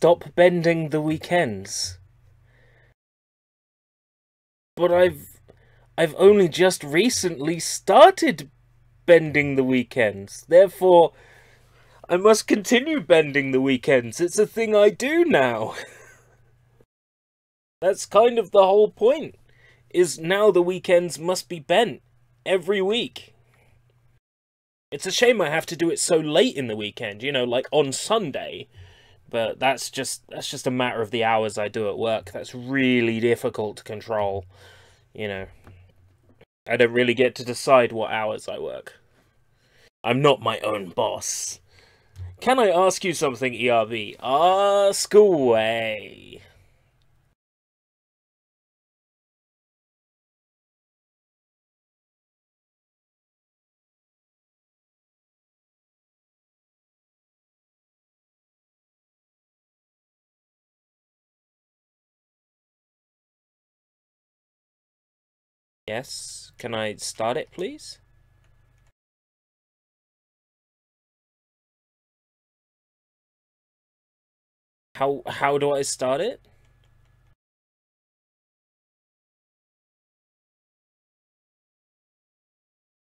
stop bending the weekends. But I've only just recently started bending the weekends. Therefore, I must continue bending the weekends. It's a thing I do now. That's kind of the whole point. Is now the weekends must be bent every week. It's a shame I have to do it so late in the weekend, you know, like on Sunday. But that's just a matter of the hours I do at work. That's really difficult to control, you know. I don't really get to decide what hours I work. I'm not my own boss. Can I ask you something, ERV? Ask away. Yes, can I start it, please? How do I start it?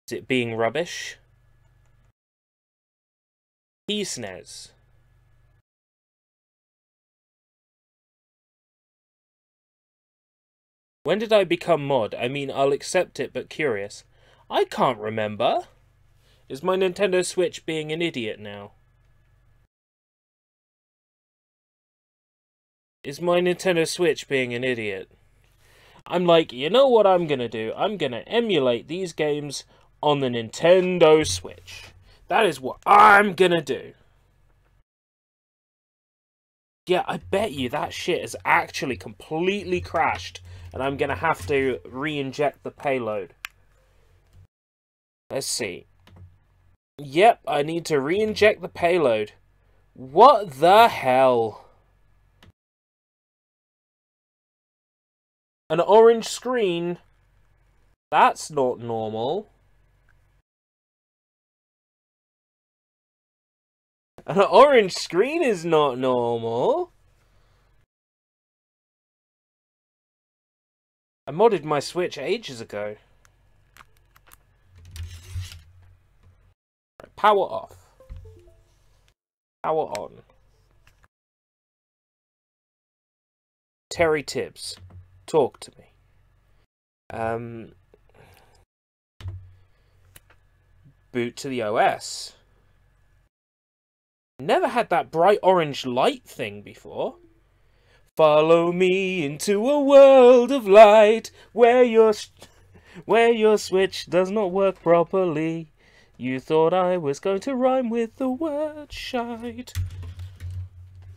Is it being rubbish? Peace-ness. When did I become mod? I mean, I'll accept it, but curious. I can't remember. Is my Nintendo Switch being an idiot now? Is my Nintendo Switch being an idiot? I'm like, you know what I'm gonna do? I'm gonna emulate these games on the Nintendo Switch. That is what I'm gonna do. Yeah, I bet you that shit has actually completely crashed, and I'm gonna have to re-inject the payload. Let's see. Yep, I need to re-inject the payload. What the hell? An orange screen? That's not normal. An orange screen is not normal. I modded my Switch ages ago. Right, power off. Power on. Terry Tibbs, talk to me. Boot to the OS. Never had that bright orange light thing before. Follow me into a world of light where your Switch does not work properly. You thought I was going to rhyme with the word shite,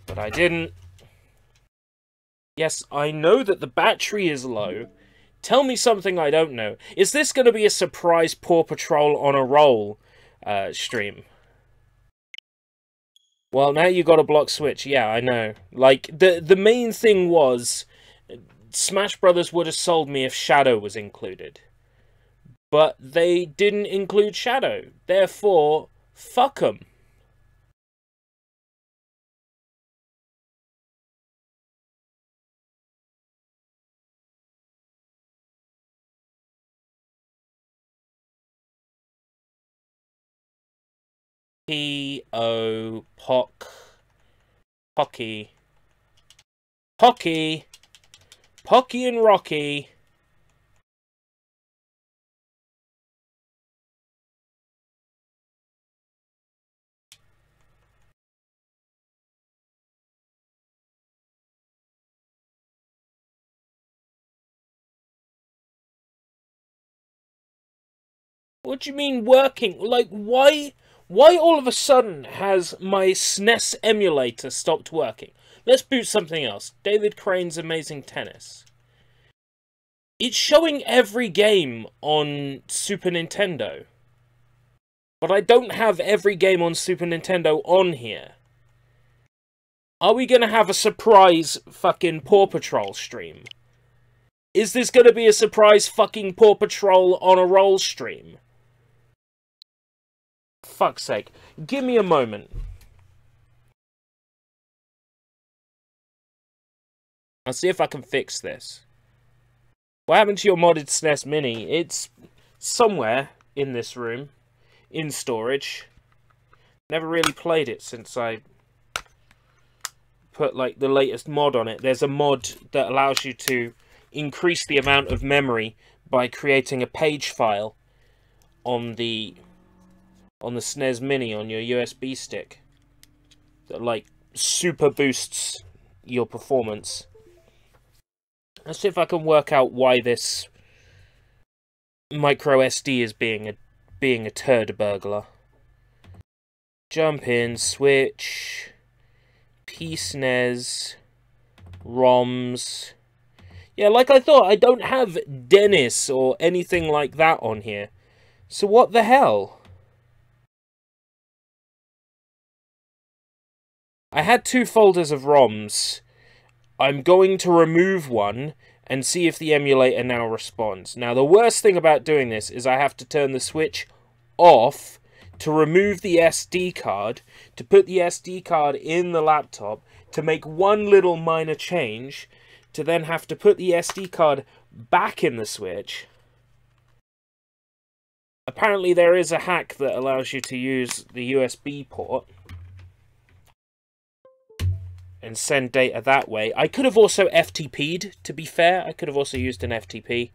but I didn't. Yes, I know that the battery is low. Tell me something I don't know. Is this going to be a surprise Paw Patrol on a roll stream? Well, now you got a block Switch. Yeah, I know. Like, the main thing was, Smash Brothers would have sold me if Shadow was included. But they didn't include Shadow. Therefore, fuck 'em. P.O. Pock. Pocky. Pocky. Pocky and Rocky. What do you mean working? Like, why all of a sudden has my SNES emulator stopped working? Let's boot something else. David Crane's Amazing Tennis. It's showing every game on Super Nintendo. But I don't have every game on Super Nintendo on here. Are we gonna have a surprise fucking Paw Patrol stream? Is this gonna be a surprise fucking Paw Patrol on a roll stream? Fuck's sake. Give me a moment. I'll see if I can fix this. What happened to your modded SNES Mini? It's somewhere in this room, in storage. Never really played it since I put like the latest mod on it. There's a mod that allows you to increase the amount of memory by creating a page file on the SNES Mini on your USB stick that like super boosts your performance. Let's see if I can work out why this micro SD is being a turd burglar. Jump in, switch, PSNES, ROMs. Yeah, like I thought, I don't have Dennis or anything like that on here. So what the hell? I had 2 folders of ROMs. I'm going to remove one and see if the emulator now responds. Now, the worst thing about doing this is I have to turn the switch off to remove the SD card, to put the SD card in the laptop, to make one little minor change, to then have to put the SD card back in the Switch. Apparently there is a hack that allows you to use the USB port and send data that way. I could have also FTP'd, to be fair. I could have also used an FTP.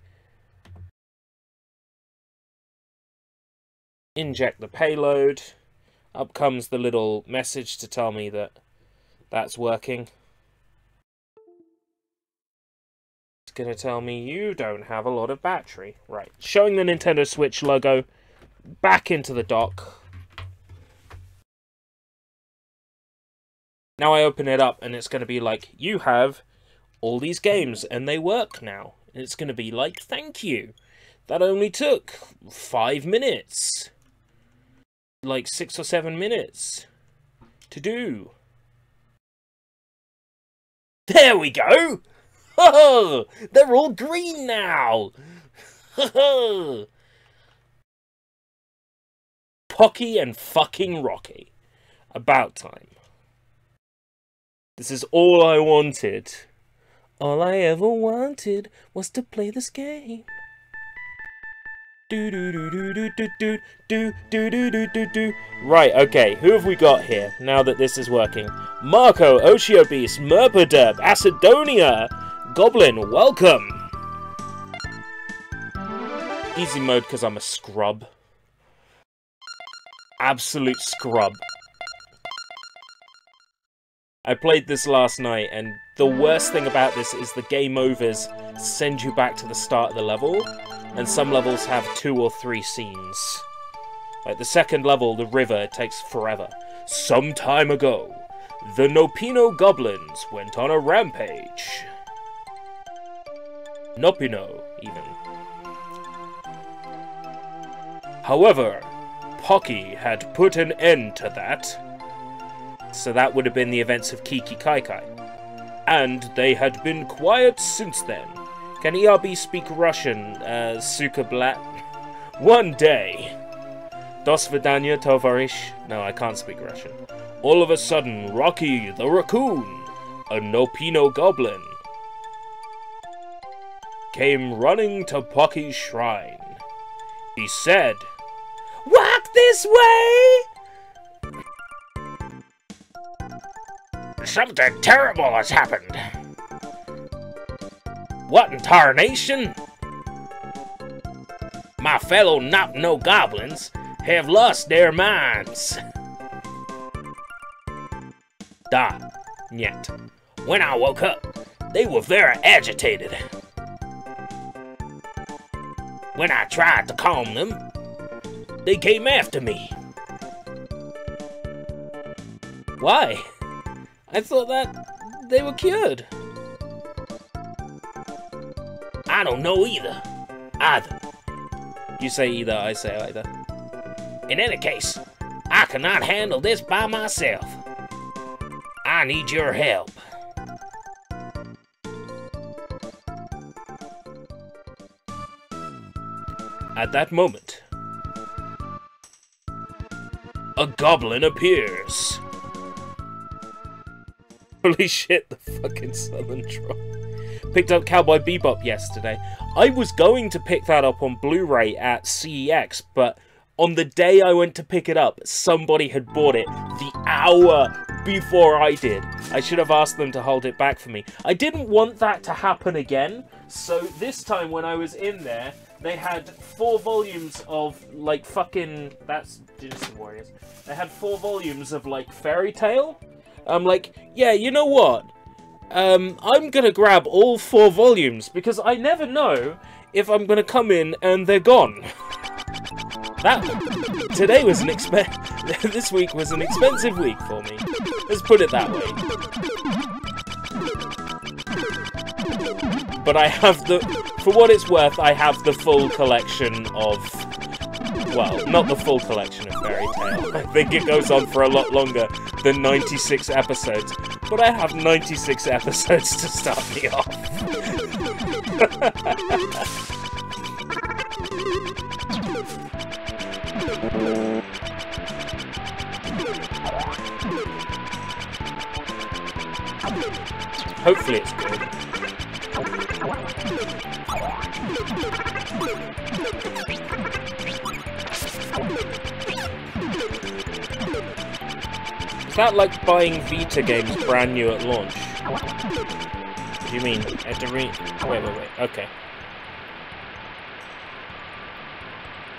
Inject the payload. Up comes the little message to tell me that that's working. It's going to tell me you don't have a lot of battery. Right, showing the Nintendo Switch logo back into the dock. Now I open it up and it's going to be like, you have all these games and they work now. And it's going to be like, thank you. That only took 5 minutes. Like 6 or 7 minutes to do. There we go! Oh, they're all green now! Pocky and fucking Rocky. About time. This is all I wanted. All I ever wanted was to play this game. Right, okay, who have we got here, now that this is working? Marco, Oshio Beast, Murperdurb, Acidonia, Goblin, welcome! Easy mode because I'm a scrub. Absolute scrub. I played this last night, and the worst thing about this is the game overs send you back to the start of the level, and some levels have 2 or 3 scenes. Like the second level, the river, it takes forever. Some time ago, the Nopino goblins went on a rampage. Nopino, even. However, Pocky had put an end to that. So that would have been the events of Kiki Kaikai. And they had been quiet since then. Can ERB speak Russian, Suka Blat? One day. Dos Vidanya Tovarish? No, I can't speak Russian. All of a sudden, Rocky the Raccoon, a Nopino goblin, came running to Pocky's shrine. He said, "Walk this way! Something terrible has happened. What in tarnation? My fellow Nopino goblins have lost their minds." Da, nyet. When I woke up, they were very agitated. When I tried to calm them, they came after me. Why? I thought that they were cured. I don't know either. You say either, I say either. In any case, I cannot handle this by myself. I need your help. At that moment, a goblin appears. Holy shit, the fucking Southern Draw. Picked up Cowboy Bebop yesterday. I was going to pick that up on Blu-ray at CEX, but on the day I went to pick it up, somebody had bought it the hour before I did. I should have asked them to hold it back for me. I didn't want that to happen again, so this time when I was in there, they had 4 volumes of, like, fucking... That's Dynasty Warriors. They had 4 volumes of, like, Fairy Tail. I'm like, yeah, you know what? I'm gonna grab all 4 volumes, because I never know if I'm gonna come in and they're gone. Today was this week was an expensive week for me. Let's put it that way. But I have for what it's worth, I have the full collection of, well, not the full collection of Fairy Tail. I think it goes on for a lot longer than 96 episodes. But I have 96 episodes to start me off. Hopefully it's good. Is that like buying Vita games brand new at launch? What do you mean? Wait. Okay.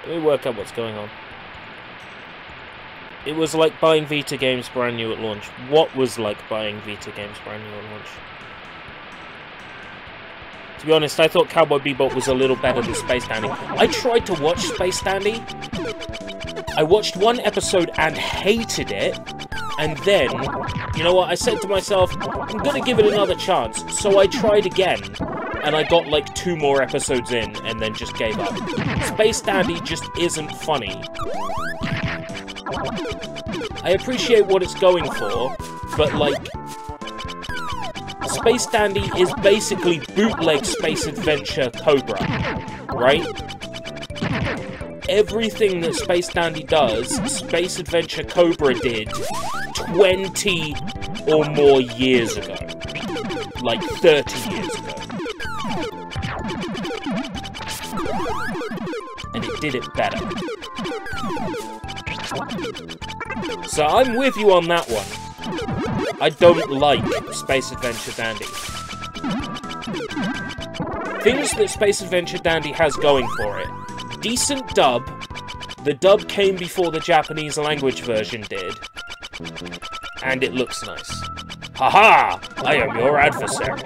Let me work out what's going on. It was like buying Vita games brand new at launch. What was like buying Vita games brand new at launch? To be honest, I thought Cowboy Bebop was a little better than Space Dandy. I tried to watch Space Dandy. I watched 1 episode and hated it. And then, you know what, I said to myself, I'm gonna give it another chance. So I tried again. And I got like 2 more episodes in and then just gave up. Space Dandy just isn't funny. I appreciate what it's going for, but like... Space Dandy is basically bootleg Space Adventure Cobra, right? Everything that Space Dandy does, Space Adventure Cobra did 20 or more years ago. Like 30 years ago. And it did it better. So I'm with you on that one. I don't like Space Adventure Dandy. Things that Space Adventure Dandy has going for it. Decent dub. The dub came before the Japanese language version did. And it looks nice. Haha! I am your adversary.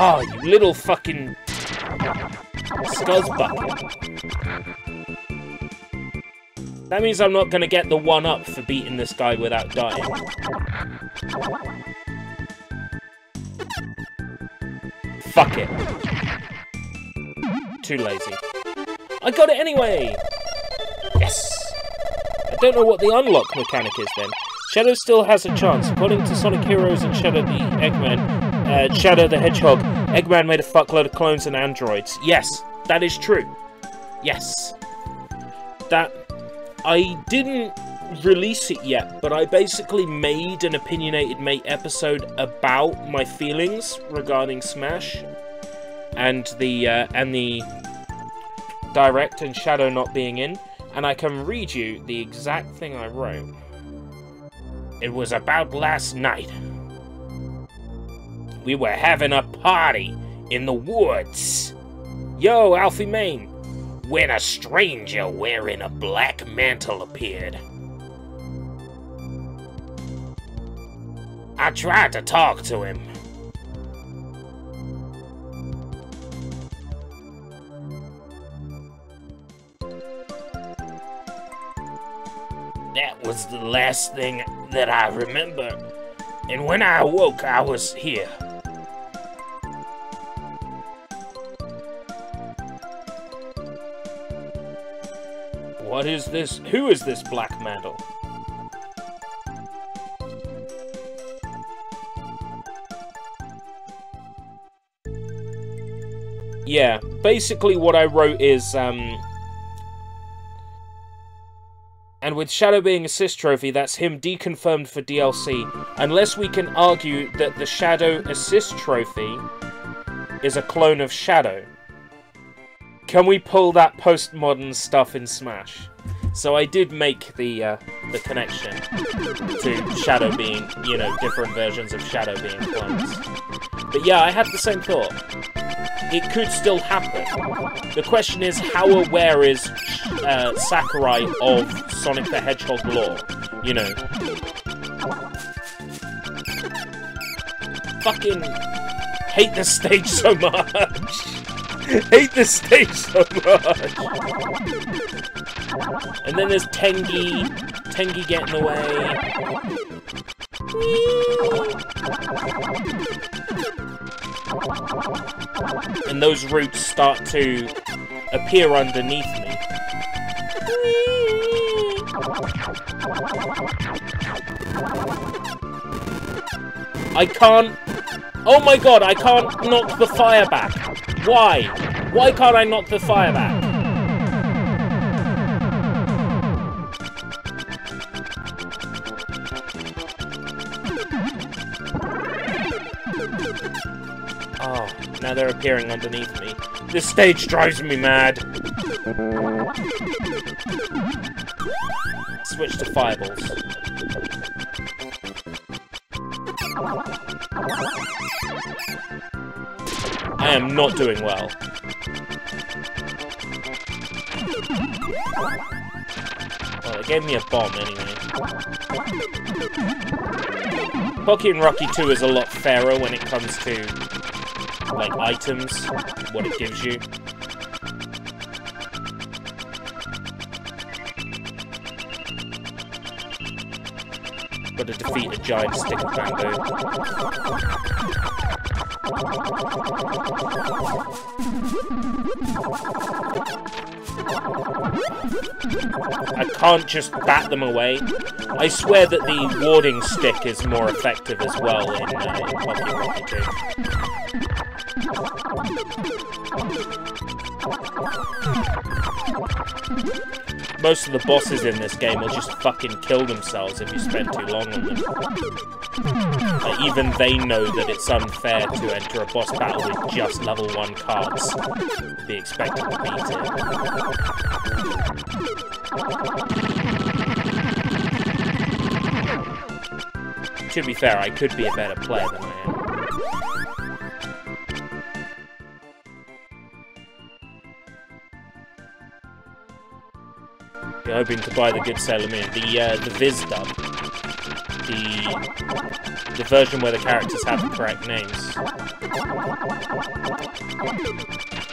Oh, you little fucking scuzzbucket. That means I'm not gonna get the 1-up for beating this guy without dying. Fuck it. Too lazy. I got it anyway! Yes! I don't know what the unlock mechanic is then. Shadow still has a chance. According to Sonic Heroes and Shadow the Eggman, Shadow the Hedgehog, Eggman made a fuckload of clones and androids. Yes, that is true. Yes. That... I didn't release it yet, but I basically made an Opinionated Mate episode about my feelings regarding Smash and the Direct and Shadow not being in, and I can read you the exact thing I wrote. It was about last night. We were having a party in the woods. Yo, Alfie Main. When a stranger wearing a black mantle appeared. I tried to talk to him. That was the last thing that I remember. And when I awoke, I was here. What is this? Who is this black metal? Yeah, basically what I wrote is, and with Shadow being assist trophy, that's him deconfirmed for DLC, unless we can argue that the Shadow assist trophy is a clone of Shadow. Can we pull that postmodern stuff in Smash? So I did make the connection to Shadow being, you know, different versions of Shadow being clones. But yeah, I had the same thought. It could still happen. The question is, how aware is Sakurai of Sonic the Hedgehog lore? You know. Fucking hate this stage so much. Hate this stage so much. And then there's Tengi. Tengi get in the way. And those roots start to appear underneath me. I can't... Oh my god, I can't knock the fire back. Why? Why can't I knock the fire back? Oh, now they're appearing underneath me. This stage drives me mad. Switch to fireballs. I am not doing well. Well, it gave me a bomb anyway. Pocky and Rocky 2 is a lot fairer when it comes to, like, items, what it gives you. Got to defeat a giant stick of bamboo. I can't just bat them away. I swear that the warding stick is more effective as well in Pocky and Rocky 2. Most of the bosses in this game will just fucking kill themselves if you spend too long on them. Even they know that it's unfair to enter a boss battle with just level 1 cards. Be expected to beat it. To be fair, I could be a better player than I am. You're hoping to buy the good Sailor Moon. The Viz dub. The version where the characters have the correct names.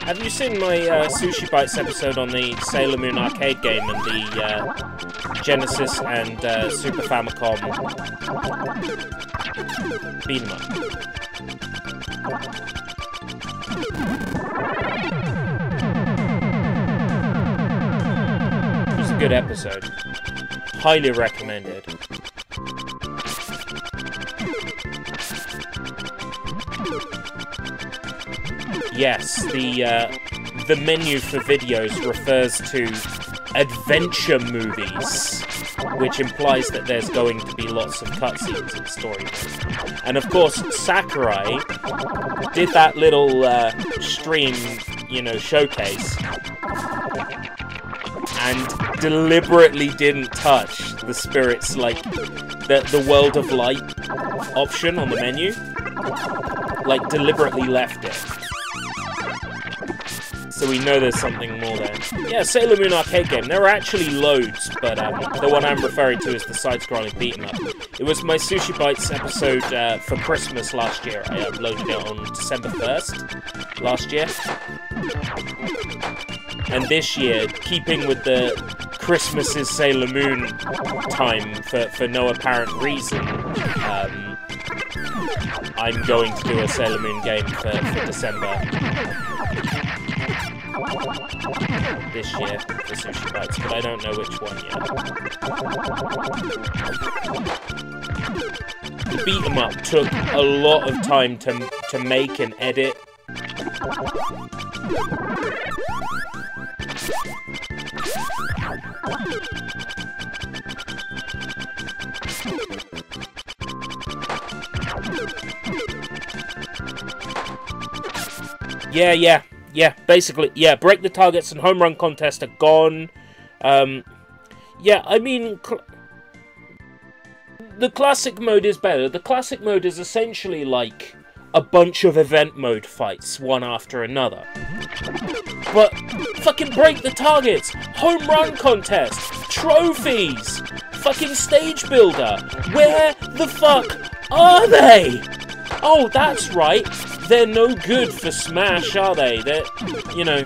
Have you seen my Sushi Bites episode on the Sailor Moon arcade game and the Genesis and Super Famicom beat 'em up? It was a good episode. Highly recommended. Yes, the menu for videos refers to adventure movies, which implies that there's going to be lots of cutscenes in the story. And of course, Sakurai did that little stream, you know, showcase, and deliberately didn't touch the spirits, like the World of Light option on the menu. Like, deliberately left it. So we know there's something more there. Yeah, Sailor Moon arcade game. There are actually loads, but the one I'm referring to is the side-scrolling beat-em-up. It was my Sushi Bites episode for Christmas last year. I uploaded it on December 1st last year. And this year, keeping with the Christmas is Sailor Moon time for no apparent reason, I'm going to do a Sailor Moon game for December. this year for Sushi Bites, but I don't know which one yet. The beat 'em up took a lot of time to make and edit. Yeah, basically, yeah, break the targets and home run contest are gone. Yeah, I mean, the classic mode is better. The classic mode is essentially like a bunch of event mode fights, one after another. But fucking break the targets, home run contest, trophies, fucking stage builder. Where the fuck are they? Oh, that's right. They're no good for Smash, are they? They're, you know,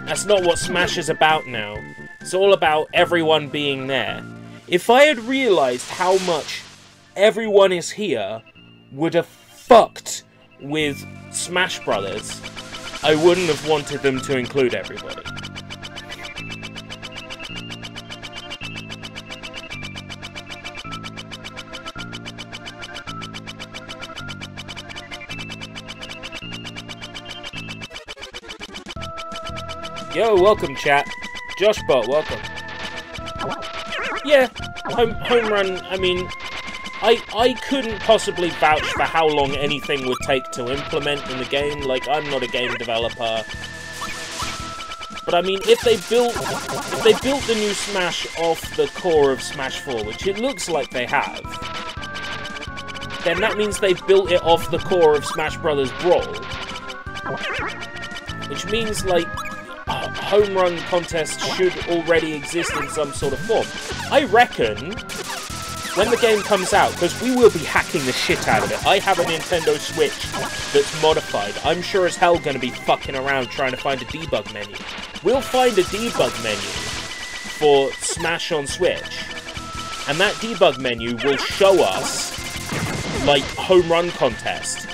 that's not what Smash is about now. It's all about everyone being there. If I had realized how much everyone is here would have fucked with Smash Brothers, I wouldn't have wanted them to include everybody. Yo, welcome chat. Joshbot, welcome. Yeah, home run, I mean, I couldn't possibly vouch for how long anything would take to implement in the game. Like, I'm not a game developer. But I mean, if they built the new Smash off the core of Smash 4, which it looks like they have, then that means they've built it off the core of Smash Bros. Brawl. Which means, like, home run contests should already exist in some sort of form. I reckon when the game comes out, because we will be hacking the shit out of it. I have a Nintendo Switch that's modified. I'm sure as hell going to be fucking around trying to find a debug menu. We'll find a debug menu for Smash on Switch, and that debug menu will show us, like, home run contest.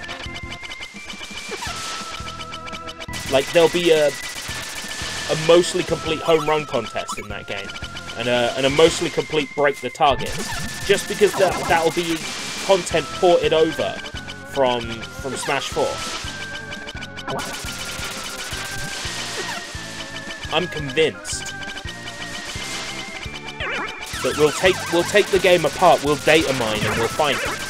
Like, there'll be a mostly complete home run contest in that game, and a mostly complete break the targets, just because that'll be content ported over from Smash 4. I'm convinced that we'll take the game apart, we'll data mine, and we'll find it.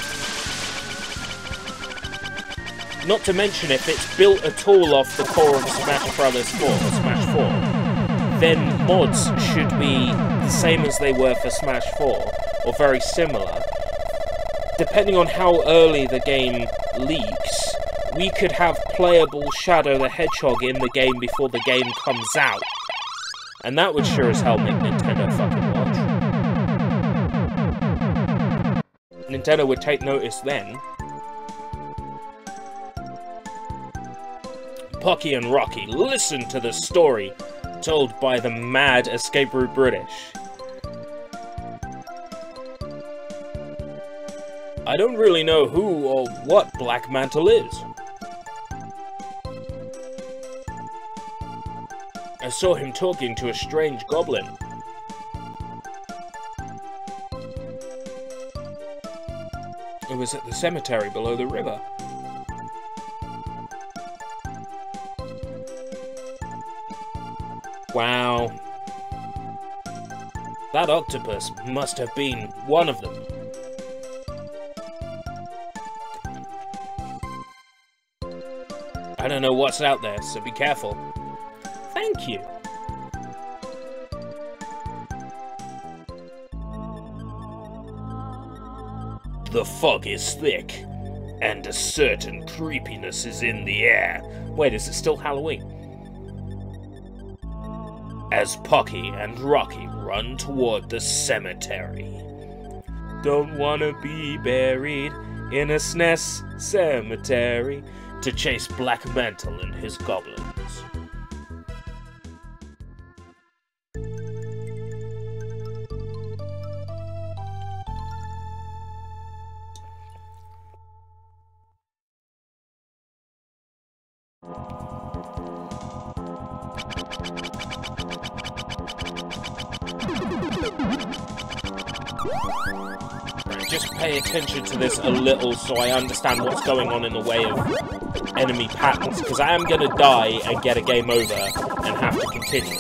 Not to mention, if it's built at all off the core of Smash Bros. 4, Smash 4, then mods should be the same as they were for Smash 4, or very similar. Depending on how early the game leaks, we could have playable Shadow the Hedgehog in the game before the game comes out. And that would sure as hell make Nintendo fucking watch. Nintendo would take notice then. Pocky and Rocky, listen to the story told by the mad escape route British. I don't really know who or what Black Mantle is. I saw him talking to a strange goblin. It was at the cemetery below the river. Wow. That octopus must have been one of them. I don't know what's out there, so be careful. Thank you. The fog is thick, and a certain creepiness is in the air. Wait, is it still Halloween? As Pocky and Rocky run toward the cemetery. Don't wanna be buried in a SNES cemetery to chase Black Mantle and his goblins. Right, just pay attention to this a little so I understand what's going on in the way of enemy patterns, because I am going to die and get a game over and have to continue.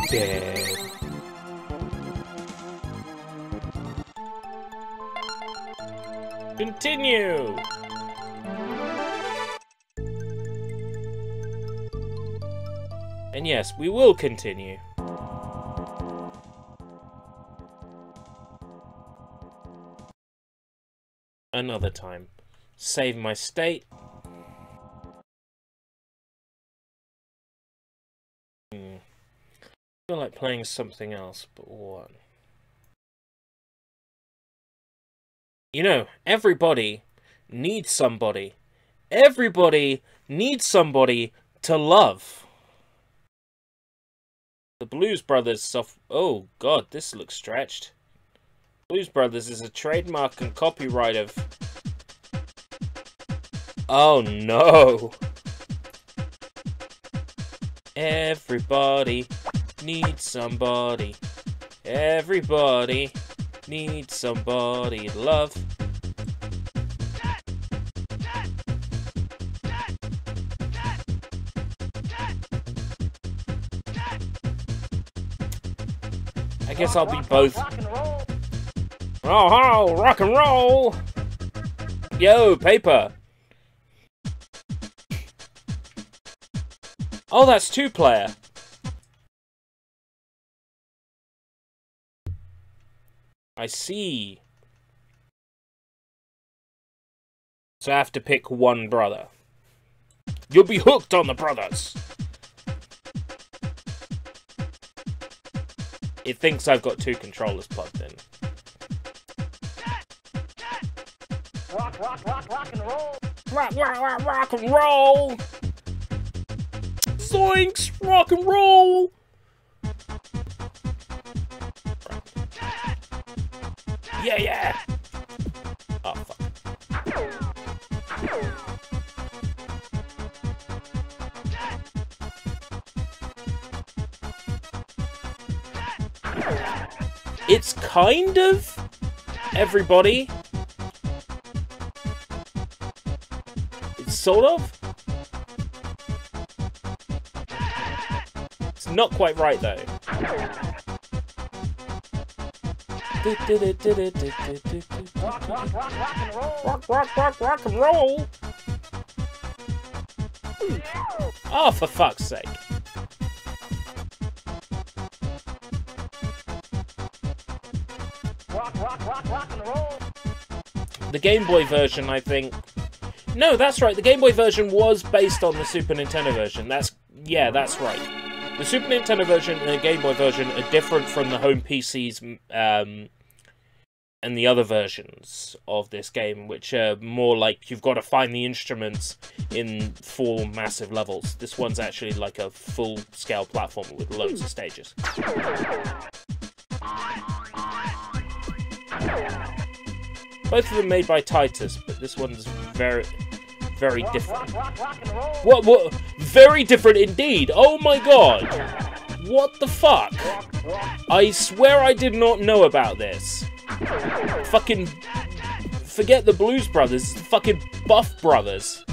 Dead. Continue! And yes, we will continue. Another time. Save my state. I feel like playing something else, but what? You know, everybody needs somebody. Everybody needs somebody to love. The Blues Brothers stuff. Oh god, this looks stretched. Blues Brothers is a trademark and copyright of... Oh no! Everybody needs somebody. Everybody needs somebody to love. I guess I'll be both. Oh, ho, rock and roll! Yo, paper! Oh, that's two-player. I see. So I have to pick one brother. You'll be hooked on the brothers! It thinks I've got two controllers plugged in. Rock and roll! Rock and roll! Zoinks! Rock and roll! Yeah, yeah! Oh, fuck. It's kind of everybody. It's sort of. It's not quite right though. Rock and roll. Oh, for fuck's sake. Rock and roll. The Game Boy version, I think. No, that's right. The Game Boy version was based on the Super Nintendo version. Yeah, that's right. The Super Nintendo version and the Game Boy version are different from the home PCs and the other versions of this game, which are more like you've got to find the instruments in 4 massive levels. This one's actually like a full-scale platformer with loads of stages. Both of them made by Titus, but this one's very different. What? Very different indeed! Oh my god! What the fuck? I swear I did not know about this. Fucking... Forget the Blues Brothers, it's the fucking Buff Brothers.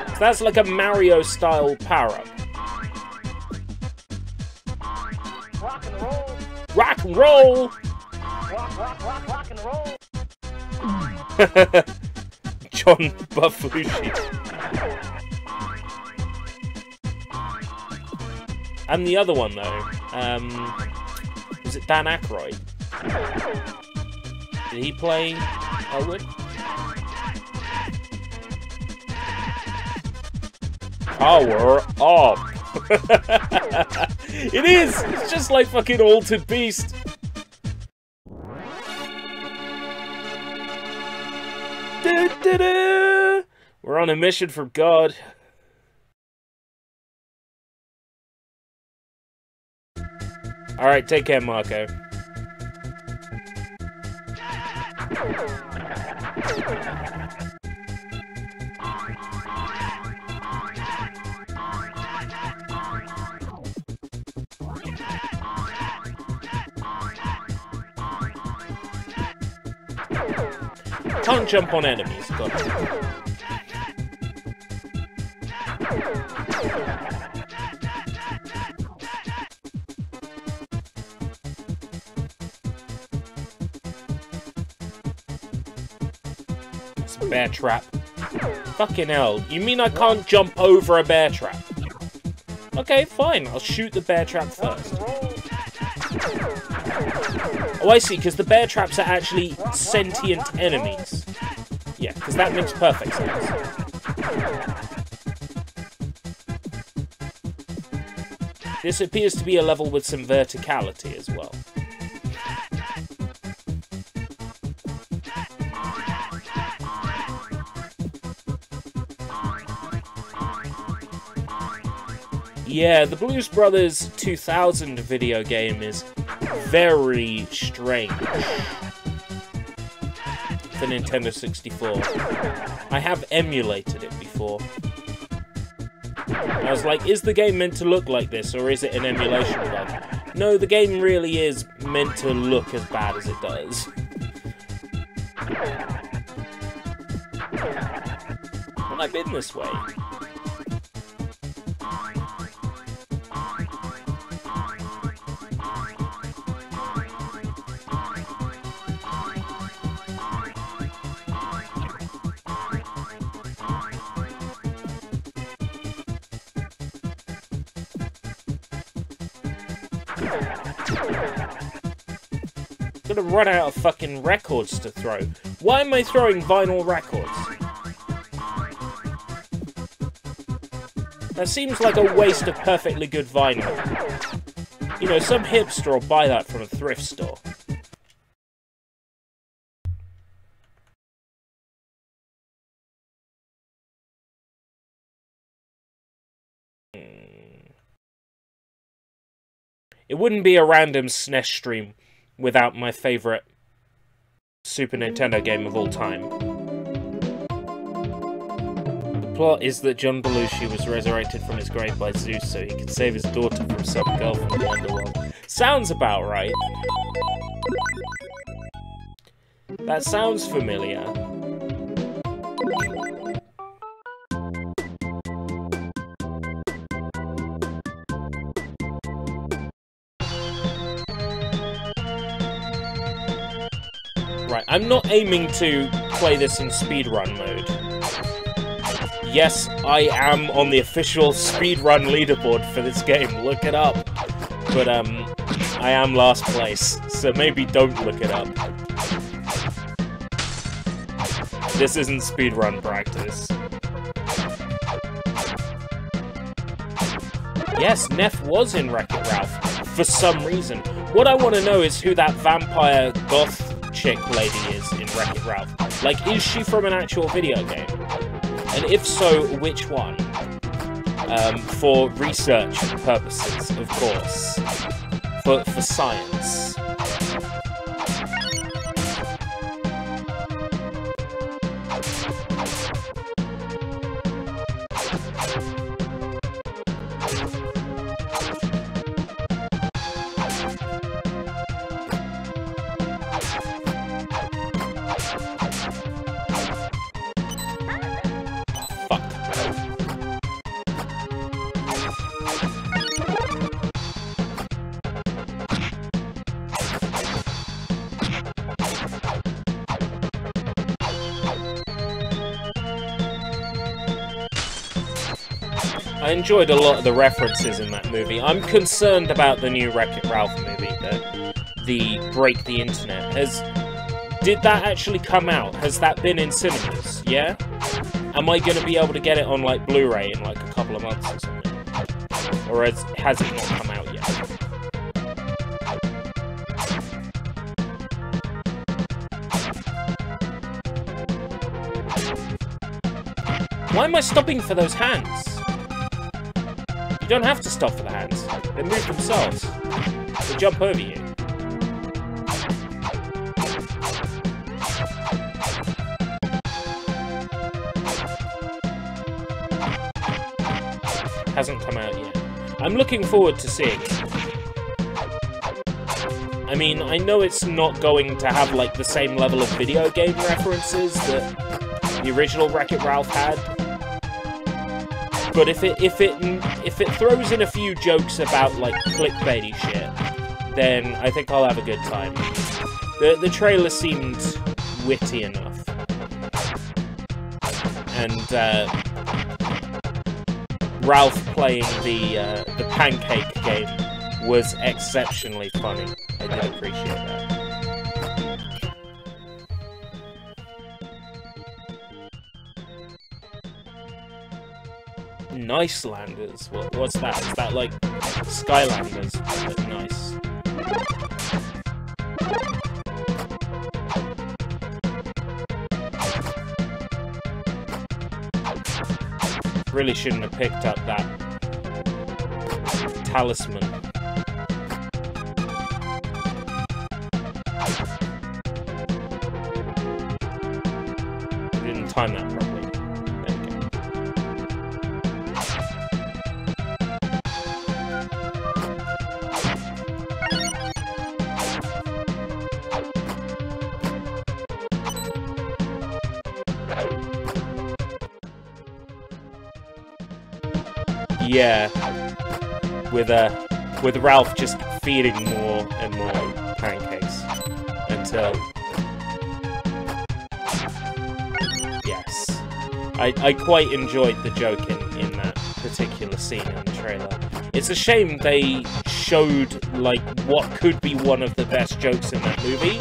So that's like a Mario-style power-up. Rock and roll! Rock and roll! Rock and roll! John Bufflucci. And the other one, though, was it Dan Aykroyd? Did he play Elwood? Power up. It is! It's just like fucking Altered Beast. We're on a mission from God. Alright, take care, Marco. Can't jump on enemies, God. It's a bear trap. Fucking hell. You mean I can't jump over a bear trap? Okay, fine. I'll shoot the bear trap first. Oh, I see, because the bear traps are actually sentient enemies. Yeah, because that makes perfect sense. This appears to be a level with some verticality as well. Yeah, the Blues Brothers 2000 video game is very strange for Nintendo 64. I have emulated it before. I was like, is the game meant to look like this, or is it an emulation bug? No, the game really is meant to look as bad as it does. Have I been this way? I'm gonna run out of fucking records to throw. Why am I throwing vinyl records? That seems like a waste of perfectly good vinyl. You know, some hipster will buy that from a thrift store. It wouldn't be a random SNES stream without my favourite Super Nintendo game of all time. The plot is that John Belushi was resurrected from his grave by Zeus so he could save his daughter from some girl from the underworld. Sounds about right. That sounds familiar. Right, I'm not aiming to play this in speedrun mode. Yes, I am on the official speedrun leaderboard for this game, look it up. But, I am last place, so maybe don't look it up. This isn't speedrun practice. Yes, Neff was in Wreck-It Ralph, for some reason. What I want to know is who that vampire goth chick lady is in Wreck-It Ralph. Like, is she from an actual video game? And if so, which one? For research purposes, of course. For science. I enjoyed a lot of the references in that movie. I'm concerned about the new Wreck-It Ralph movie, the Break the Internet. Did that actually come out? Has that been in cinemas? Yeah? Am I going to be able to get it on, like, Blu-ray in, like, a couple of months or something? Or has it not come out yet? Why am I stopping for those hands? You don't have to stop for the hands. They move themselves. They jump over you. Hasn't come out yet. I'm looking forward to seeing it. I mean, I know it's not going to have, like, the same level of video game references that the original Wreck-It Ralph had. But if it throws in a few jokes about, like, clickbaity shit, then I think I'll have a good time. The trailer seemed witty enough. And, Ralph playing the pancake game was exceptionally funny. I did appreciate that. Nicelanders? What's that? Is that like Skylanders? But nice. Really shouldn't have picked up that talisman. I didn't time that properly. There we go. Yeah, with Ralph just feeding more and more pancakes until yes, I quite enjoyed the joke in that particular scene in the trailer. It's a shame they showed like what could be one of the best jokes in that movie,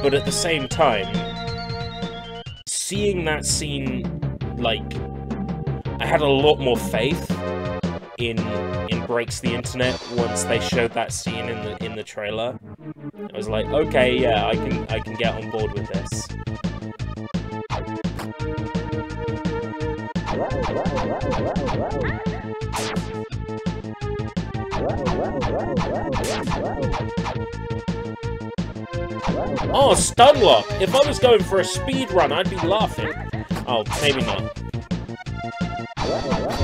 but at the same time, seeing that scene, like, I had a lot more faith in Breaks the Internet once they showed that scene in the trailer. I was like, okay, yeah, I can get on board with this. Oh, Stunlock! If I was going for a speed run, I'd be laughing. Oh, maybe not.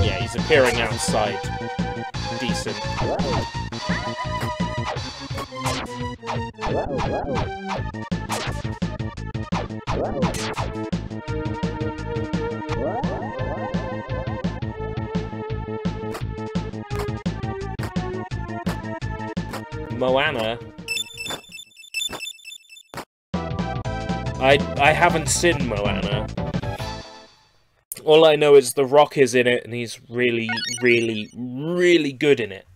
Yeah, he's appearing outside. Decent. Moana. I haven't seen Moana. All I know is The Rock is in it, and he's really, really, really good in it.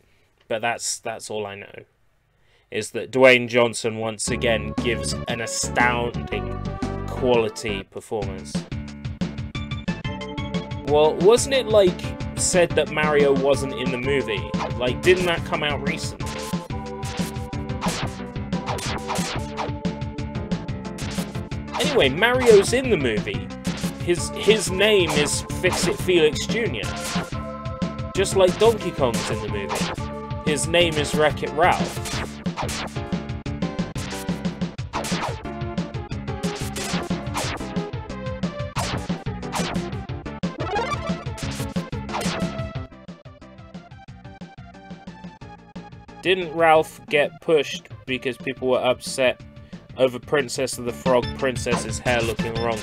But that's all I know. Is that Dwayne Johnson once again gives an astounding quality performance. Well, wasn't it, like, said that Mario wasn't in the movie? Like, didn't that come out recently? Anyway, Mario's in the movie. His name is Fix-It Felix Jr. Just like Donkey Kong's in the movie. His name is Wreck-It Ralph. Didn't Ralph get pushed because people were upset over Princess of the Frog Princess's hair looking wrong?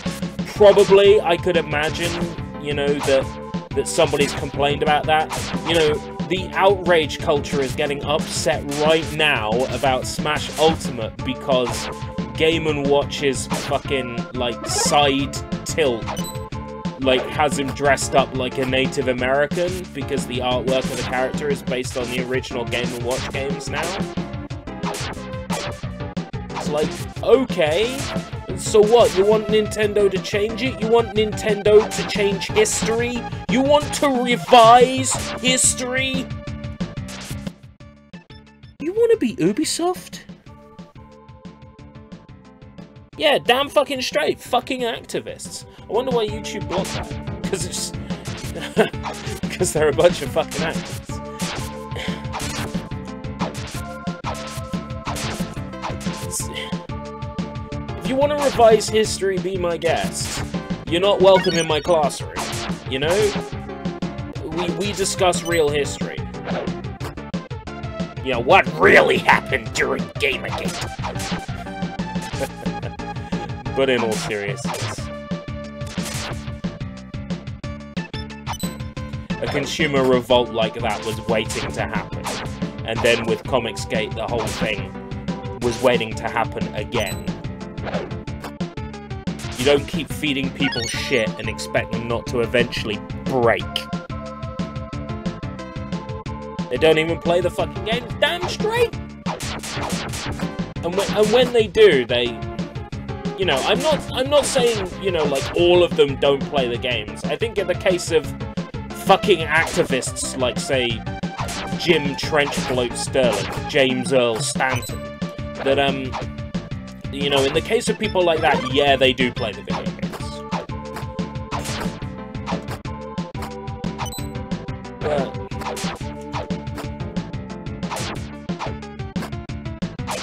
Probably, I could imagine, you know, that somebody's complained about that. You know, the outrage culture is getting upset right now about Smash Ultimate because Game & Watch's fucking, like, side tilt, like, has him dressed up like a Native American because the artwork of the character is based on the original Game & Watch games now. It's like, okay, So what? You want Nintendo to change it? You want Nintendo to change history? You want to revise history? You want to be Ubisoft? Yeah, damn fucking straight. Fucking activists. I wonder why YouTube blocked that. Because it's... because they're a bunch of fucking activists. If you want to revise history, be my guest. You're not welcome in my classroom. You know? We discuss real history. You know, what really happened during Gamergate. But in all seriousness. A consumer revolt like that was waiting to happen. And then with Comicsgate, the whole thing was waiting to happen again. You don't keep feeding people shit and expect them not to eventually break. They don't even play the fucking games damn straight! And when they do, they... You know, I'm not saying, you know, like, all of them don't play the games. I think in the case of fucking activists like, say, Jim Trenchbloat Sterling, James Earl Stanton, that, you know, in the case of people like that, yeah, they do play the video games. But,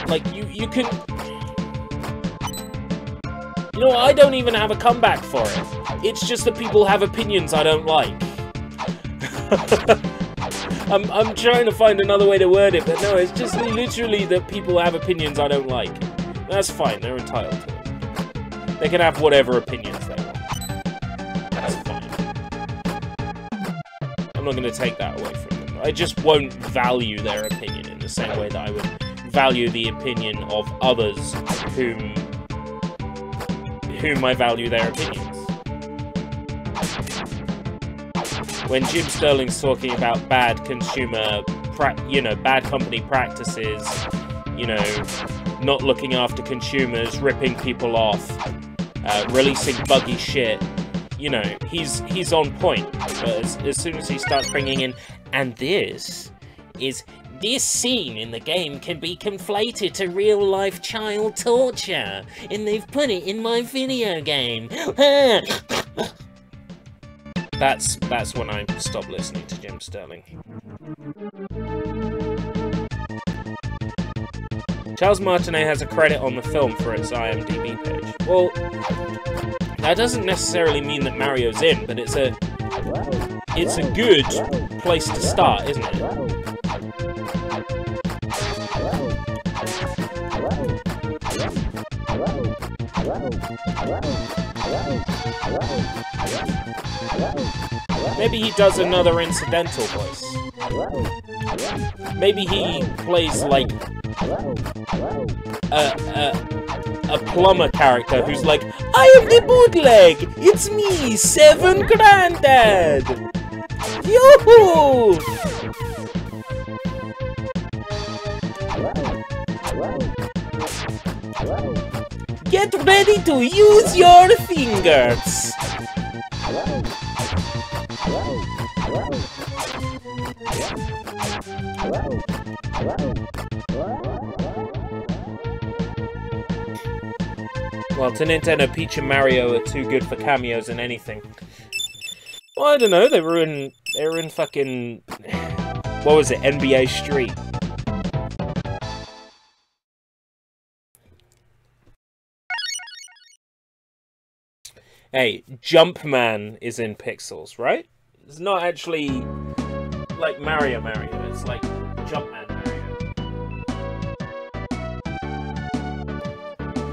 like, you can... You know, I don't even have a comeback for it. It's just that people have opinions I don't like. I'm trying to find another way to word it, but no, it's just literally that people have opinions I don't like. That's fine, they're entitled to it. They can have whatever opinions they want. That's fine. I'm not going to take that away from them. I just won't value their opinion in the same way that I would value the opinion of others whom I value their opinions. When Jim Sterling's talking about bad consumer, bad company practices, you know, not looking after consumers, ripping people off, releasing buggy shit, you know, he's on point. But as soon as he starts bringing in, and this scene in the game can be conflated to real-life child torture, and they've put it in my video game. That's when I stop listening to Jim Sterling. Charles Martinet has a credit on the film for its IMDb page. Well, that doesn't necessarily mean that Mario's in, but it's a good place to start, isn't it? Maybe he does another incidental voice. Maybe he plays like a plumber character who's like, I am the bootleg! It's me, Seven Granddad! Yoo-hoo! Get ready to use your fingers! Well, to Nintendo, Peach and Mario are too good for cameos in anything. Well, I don't know, they were in fucking... What was it, NBA Street? Hey, Jumpman is in Pixels, right? It's not actually like Mario, it's like Jumpman Mario.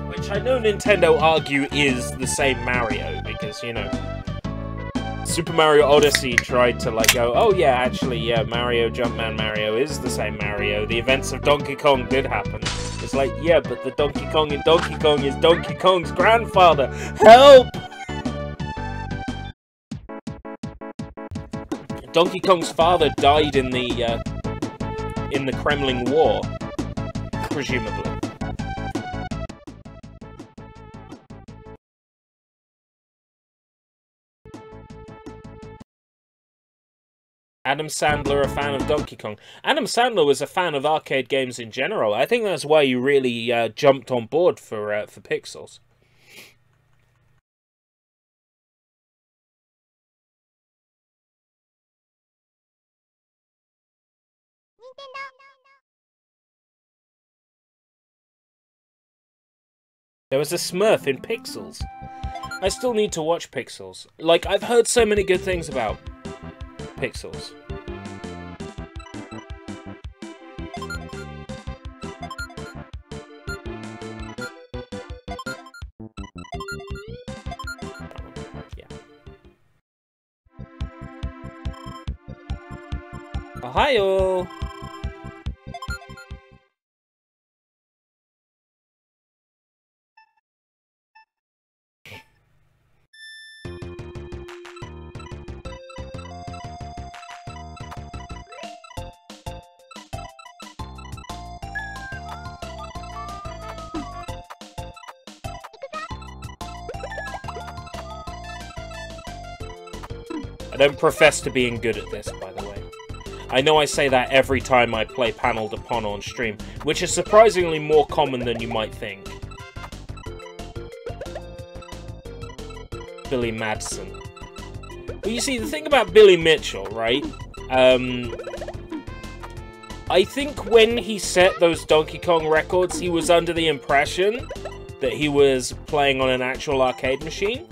Which I know Nintendo argue is the same Mario, because, you know, Super Mario Odyssey tried to, like, go, oh yeah, actually, yeah, Jumpman Mario is the same Mario. The events of Donkey Kong did happen. It's like, yeah, but the Donkey Kong in Donkey Kong is Donkey Kong's grandfather. Help! Donkey Kong's father died in the Kremlin War, presumably. Adam Sandler a fan of Donkey Kong? Adam Sandler was a fan of arcade games in general. I think that's why you really jumped on board for Pixels. There was a Smurf in Pixels. I still need to watch Pixels. Like, I've heard so many good things about Pixels. Yeah. Ohio! I don't profess to being good at this, by the way. I know I say that every time I play Panel Upon on stream, which is surprisingly more common than you might think. Billy Madsen. Well, you see, the thing about Billy Mitchell, right? I think when he set those Donkey Kong records, he was under the impression that he was playing on an actual arcade machine.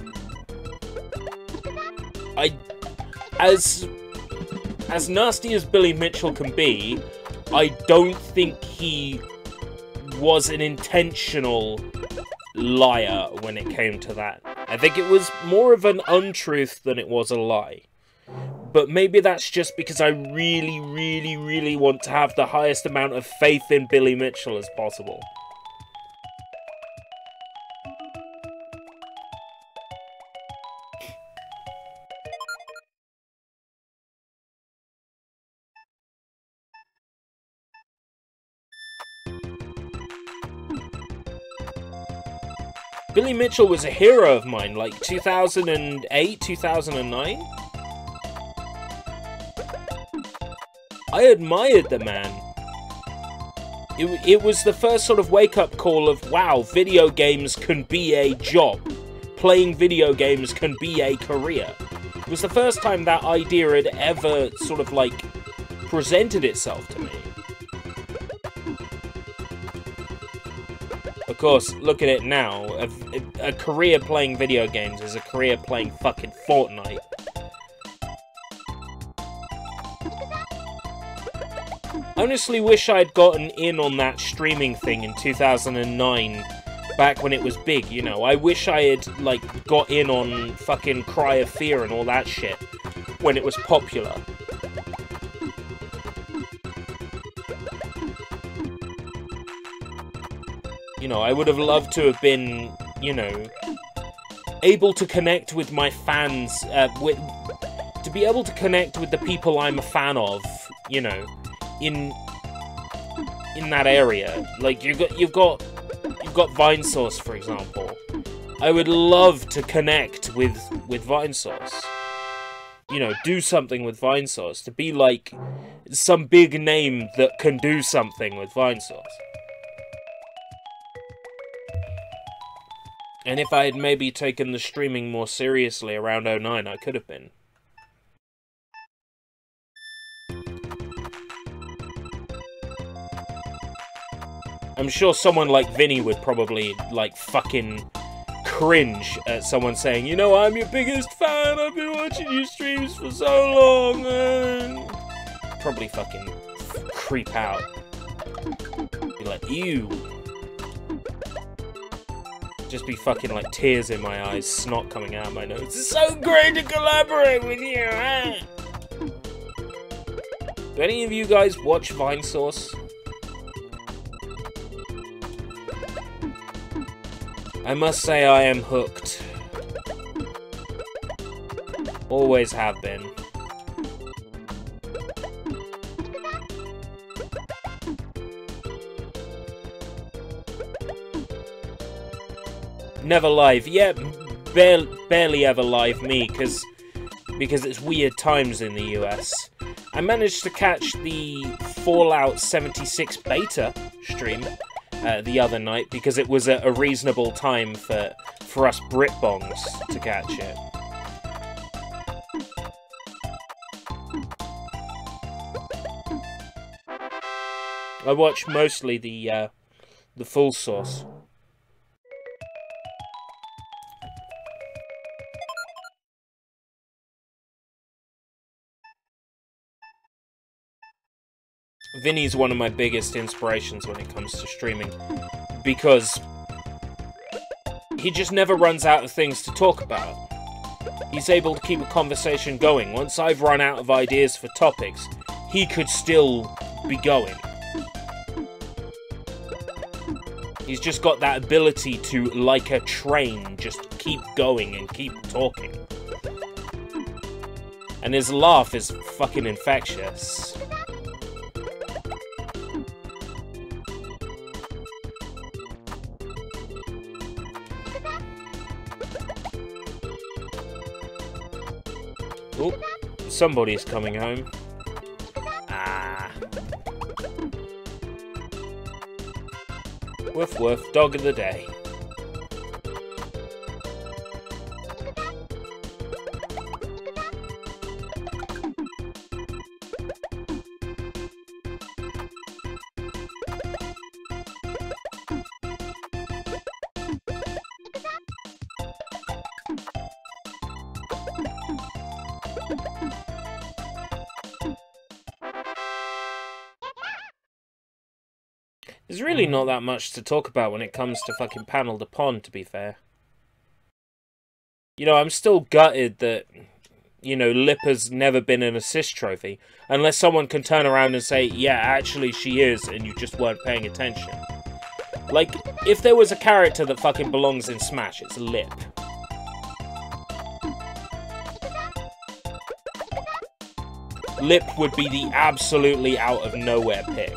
As nasty as Billy Mitchell can be, I don't think he was an intentional liar when it came to that. I think it was more of an untruth than it was a lie. But maybe that's just because I really, really, really want to have the highest amount of faith in Billy Mitchell as possible. Billy Mitchell was a hero of mine, like 2008, 2009. I admired the man. It was the first sort of wake-up call of, wow, video games can be a job. Playing video games can be a career. It was the first time that idea had ever sort of, like, presented itself to me. Of course, look at it now. A career playing video games is a career playing fucking Fortnite. I honestly wish I'd gotten in on that streaming thing in 2009, back when it was big, you know. I wish I had, like, got in on fucking Cry of Fear and all that shit when it was popular. You know, I would have loved to have been, you know, able to connect with my fans, to be able to connect with the people I'm a fan of, you know, in that area. Like, you've got Vinesauce, for example. I would love to connect with Vinesauce. You know, do something with Vinesauce, to be like some big name that can do something with Vinesauce. And if I had maybe taken the streaming more seriously around 09, I could have been. I'm sure someone like Vinny would probably, like, fucking cringe at someone saying, you know, I'm your biggest fan, I've been watching your streams for so long, and probably fucking creep out. Be like, ew. Just be fucking, like, tears in my eyes, snot coming out of my nose. It's so great to collaborate with you, eh? Do any of you guys watch Vinesauce? I must say I am hooked. Always have been. Never live. Yeah, barely ever live me, because because it's weird times in the US. I managed to catch the Fallout 76 beta stream the other night because it was a reasonable time for us Britbongs to catch it. I watch mostly the full source. Vinny's one of my biggest inspirations when it comes to streaming, because he just never runs out of things to talk about. He's able to keep a conversation going. Once I've run out of ideas for topics, he could still be going. He's just got that ability to, like a train, just keep going and keep talking. And his laugh is fucking infectious. Oh, somebody's coming home. Ah. Woof woof, dog of the day. There's really not that much to talk about when it comes to fucking Panel de Pon, to be fair. You know, I'm still gutted that, you know, Lippa's never been an assist trophy. Unless someone can turn around and say, yeah, actually she is, and you just weren't paying attention. Like, if there was a character that fucking belongs in Smash, it's Lip. Lip would be the absolutely out-of-nowhere pick.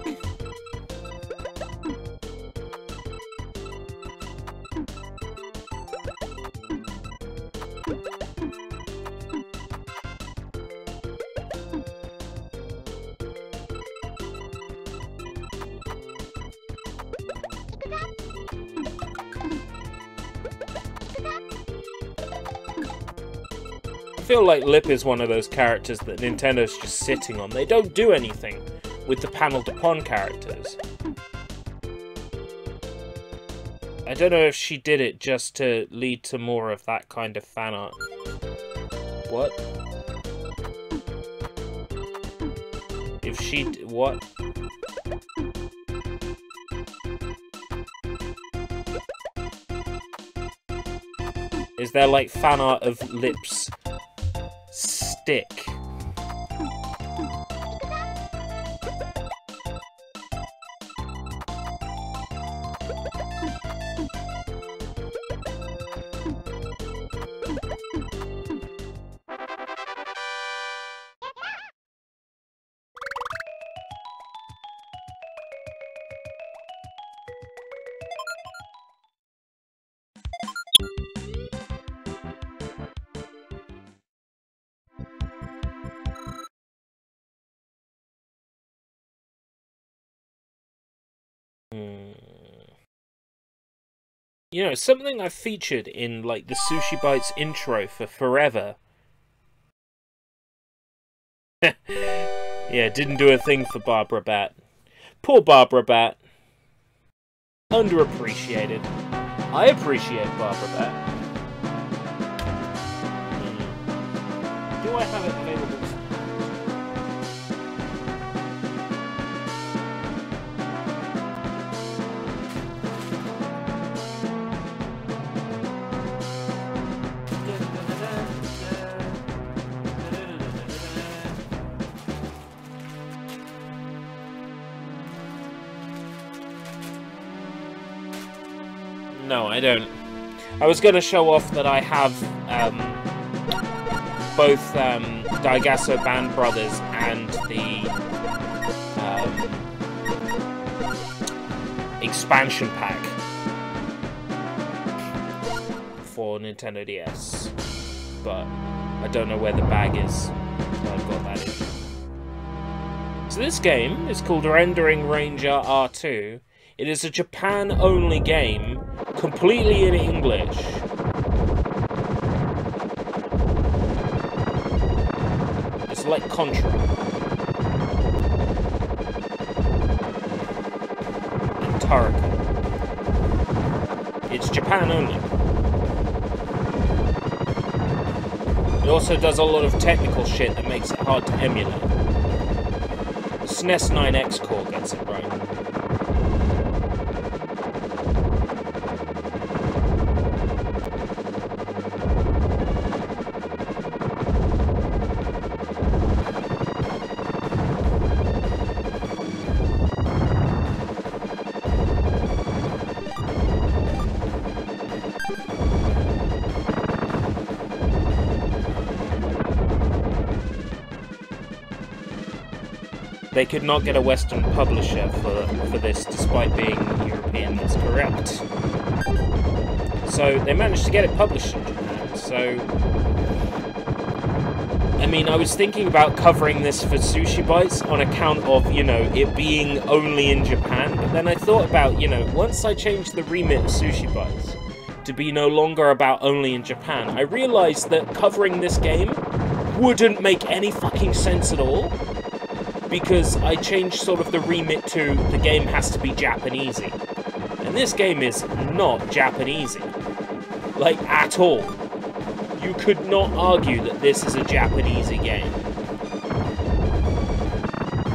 I feel like Lip is one of those characters that Nintendo's just sitting on. They don't do anything with the Panel de Pon characters. I don't know if she did it just to lead to more of that kind of fan art. What? If she... what? Is there like fan art of Lip's stick? You know, something I've featured in, like, the Sushi Bites intro for forever. Yeah, didn't do a thing for Barbara Bat. Poor Barbara Bat. Underappreciated. I appreciate Barbara Bat. Do I have it available? No, I don't. I was going to show off that I have both Daigasso Band Brothers and the expansion pack for Nintendo DS, but I don't know where the bag is, so I've got that in. So this game is called Rendering Ranger R2. It is a Japan-only game, completely in English. It's like Contra. And Turrican. It's Japan only. It also does a lot of technical shit that makes it hard to emulate. SNES 9X core gets it right. They could not get a Western publisher for this, despite being European, that's correct. So, they managed to get it published in Japan, so... I mean, I was thinking about covering this for Sushi Bites on account of, you know, it being only in Japan, but then I thought about, you know, once I changed the remit of Sushi Bites to be no longer about only in Japan, I realised that covering this game wouldn't make any fucking sense at all. Because I changed sort of the remit to the game has to be Japanesey. And this game is not Japanesey. Like, at all. You could not argue that this is a Japanesey game.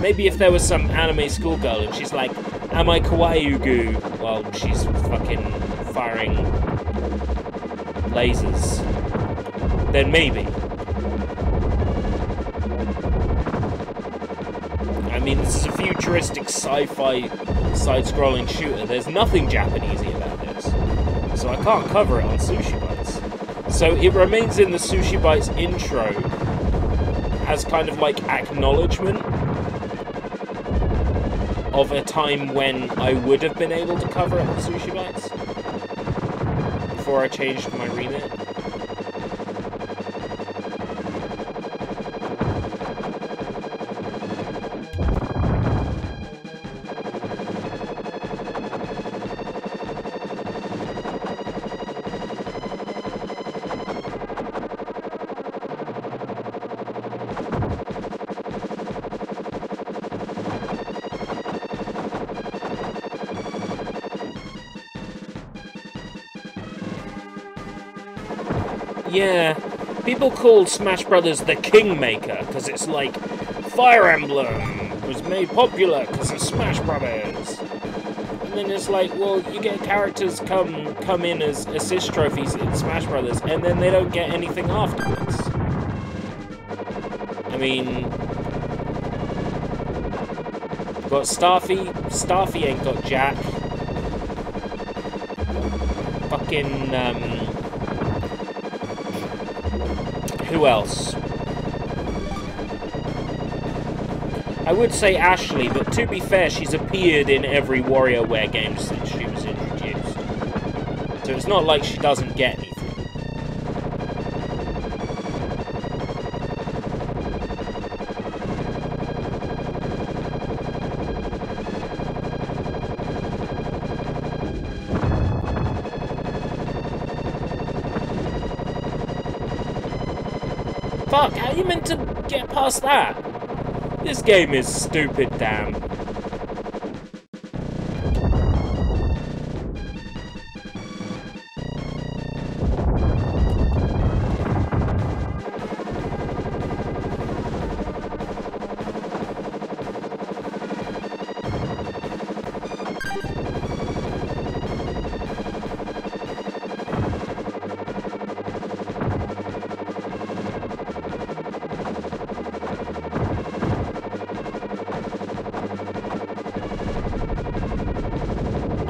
Maybe if there was some anime schoolgirl and she's like, am I kawaii-gu? While she's fucking firing lasers. Then maybe. I mean, this is a futuristic sci-fi side-scrolling shooter. There's nothing Japanesey about this. So I can't cover it on Sushi Bites. So it remains in the Sushi Bites intro as kind of like acknowledgement of a time when I would have been able to cover it on Sushi Bites before I changed my remit. Yeah, people call Smash Brothers the Kingmaker, because it's like, Fire Emblem was made popular because of Smash Brothers. And then it's like, well, you get characters come in as assist trophies in Smash Brothers, and then they don't get anything afterwards. I mean... got Starfy. Starfy ain't got Jack. Fucking, who else? I would say Ashley, but to be fair, she's appeared in every WarioWare game since she was introduced. So it's not like she doesn't get anything. Fuck, how are you meant to get past that? This game is stupid, damn.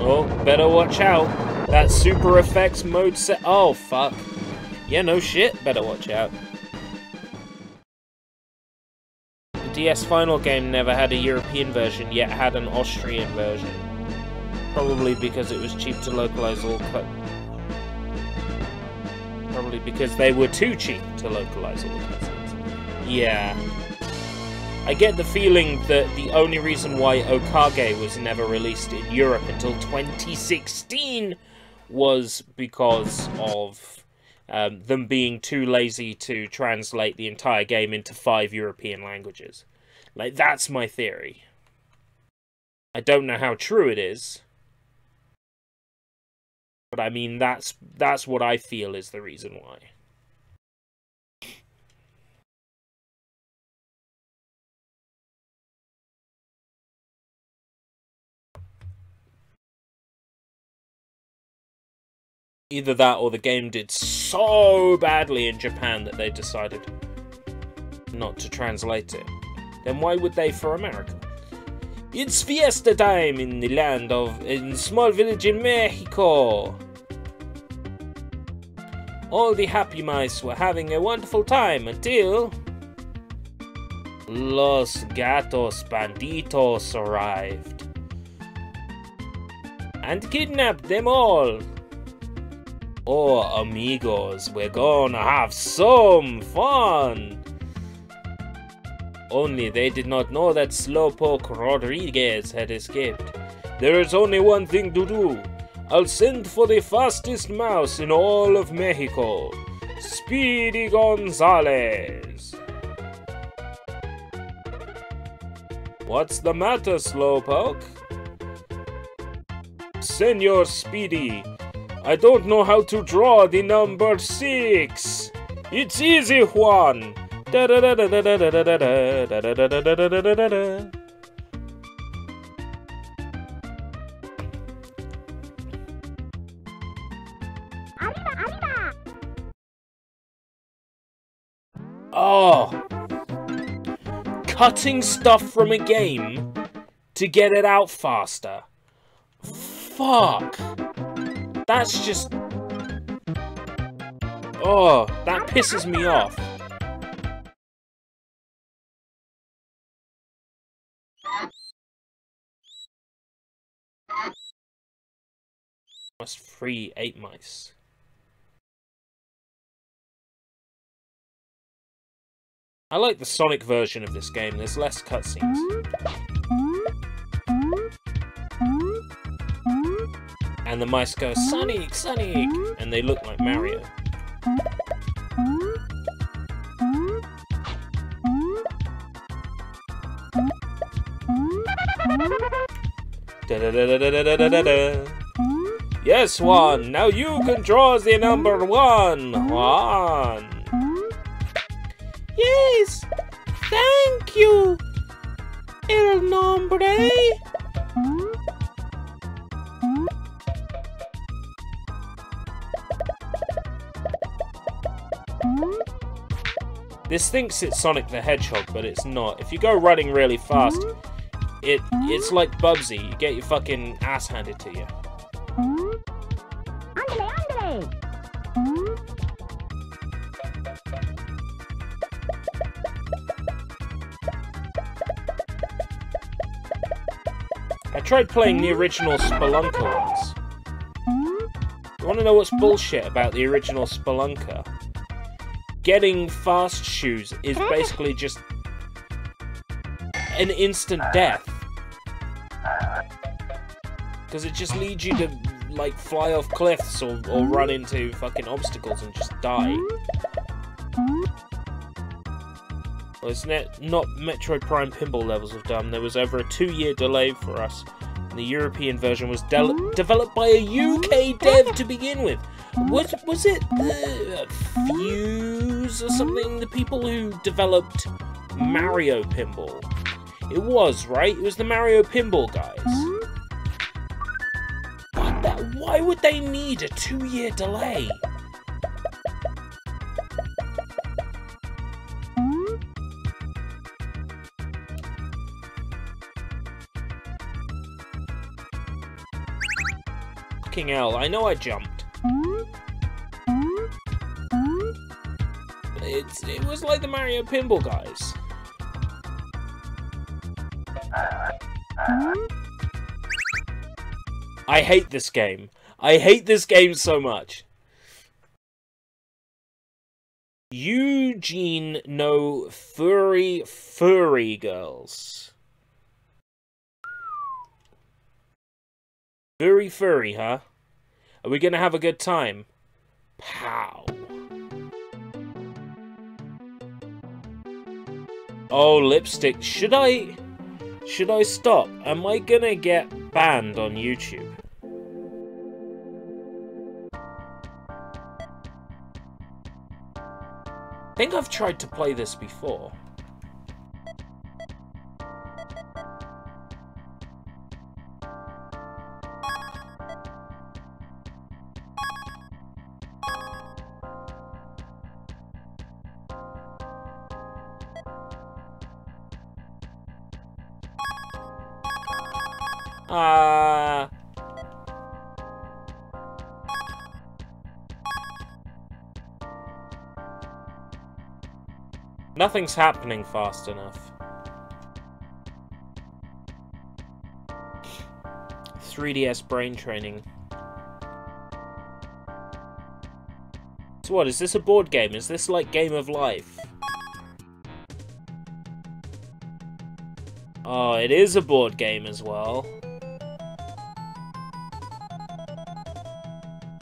Oh, better watch out. That super effects mode set. Oh, fuck. Yeah, no shit. Better watch out. The DS Final game never had a European version, yet had an Austrian version. Probably because it was cheap to localize all cut. Probably because they were too cheap to localize all the cutscenes. Yeah. I get the feeling that the only reason why Okage was never released in Europe until 2016 was because of them being too lazy to translate the entire game into 5 European languages. Like, that's my theory. I don't know how true it is. But I mean, that's what I feel is the reason why. Either that or the game did so badly in Japan that they decided not to translate it. Then why would they for America? It's fiesta time in the land in small village in Mexico. All the happy mice were having a wonderful time until Los Gatos Banditos arrived and kidnapped them all. Oh, amigos, we're gonna have some fun! Only they did not know that Slowpoke Rodriguez had escaped. There is only one thing to do. I'll send for the fastest mouse in all of Mexico, Speedy Gonzales. What's the matter, Slowpoke? Senor Speedy, I don't know how to draw the number 6. It's easy, Juan. Oh, cutting stuff from a game to get it out faster. Fuck. That's just... Oh, that pisses me off. Must free 8 mice. I like the Sonic version of this game, there's less cutscenes. And the mice go, Sonic, Sonic! And they look like Mario. Da-da-da-da-da-da-da-da. Yes, Juan, now you can draw the number 1, Juan. Yes, thank you, el nombre. This thinks it's Sonic the Hedgehog, but it's not. If you go running really fast, it's like Bubsy. You get your fucking ass handed to you. I tried playing the original Spelunker once. You want to know what's bullshit about the original Spelunker? Getting fast shoes is basically just an instant death. Because it just leads you to, like, fly off cliffs or run into fucking obstacles and just die. Well, it's not Metroid Prime pinball levels have done. There was over a 2-year delay for us. And the European version was developed by a UK dev to begin with. Was it Fuse or something? The people who developed Mario Pinball. It was, right? It was the Mario Pinball guys. But why would they need a 2-year delay? Fucking hell, I know I jumped. It was like the Mario Pinball guys. I hate this game. I hate this game so much. Eugene no furry girls. Furry, huh? Are we gonna have a good time? Pow. Oh, lipstick. Should I stop? Am I gonna get banned on YouTube? I think I've tried to play this before. Nothing's happening fast enough. 3DS brain training. So what, is this a board game? Is this like Game of Life? Oh, it is a board game as well.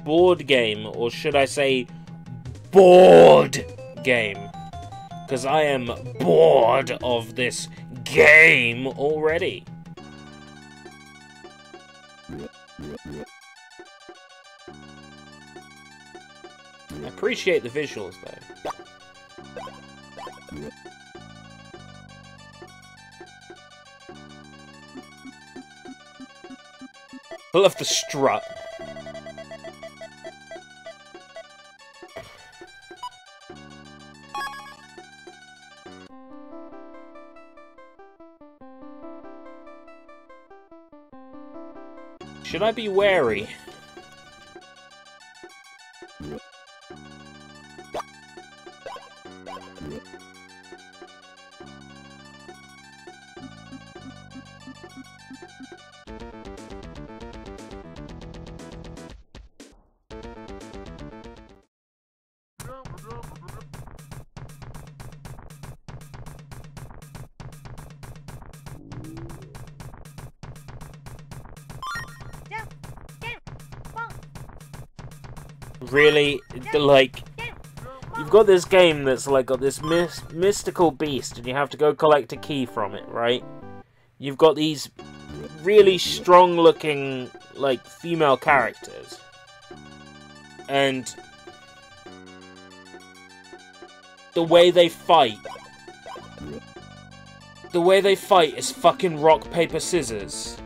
Board game, or should I say bored game? Because I am bored of this game already. I appreciate the visuals though. I love the strut. Should I be wary? Really, like, you've got this game that's like got this mystical beast, and you have to go collect a key from it, right? You've got these really strong-looking, like, female characters, and the way they fight is fucking rock, paper, scissors.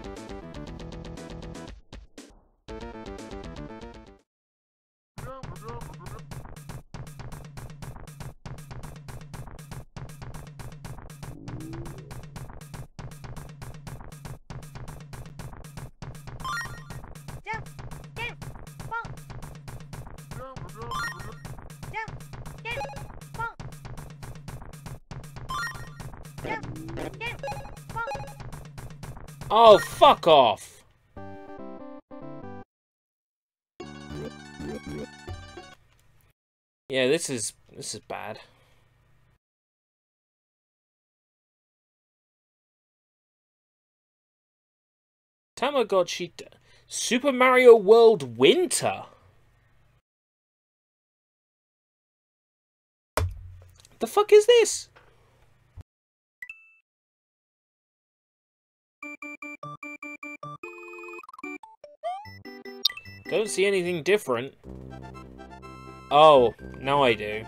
Oh, fuck off! Yeah, this is bad. Tamagotchi Super Mario World Winter. The fuck is this? Don't see anything different. Oh, now I do.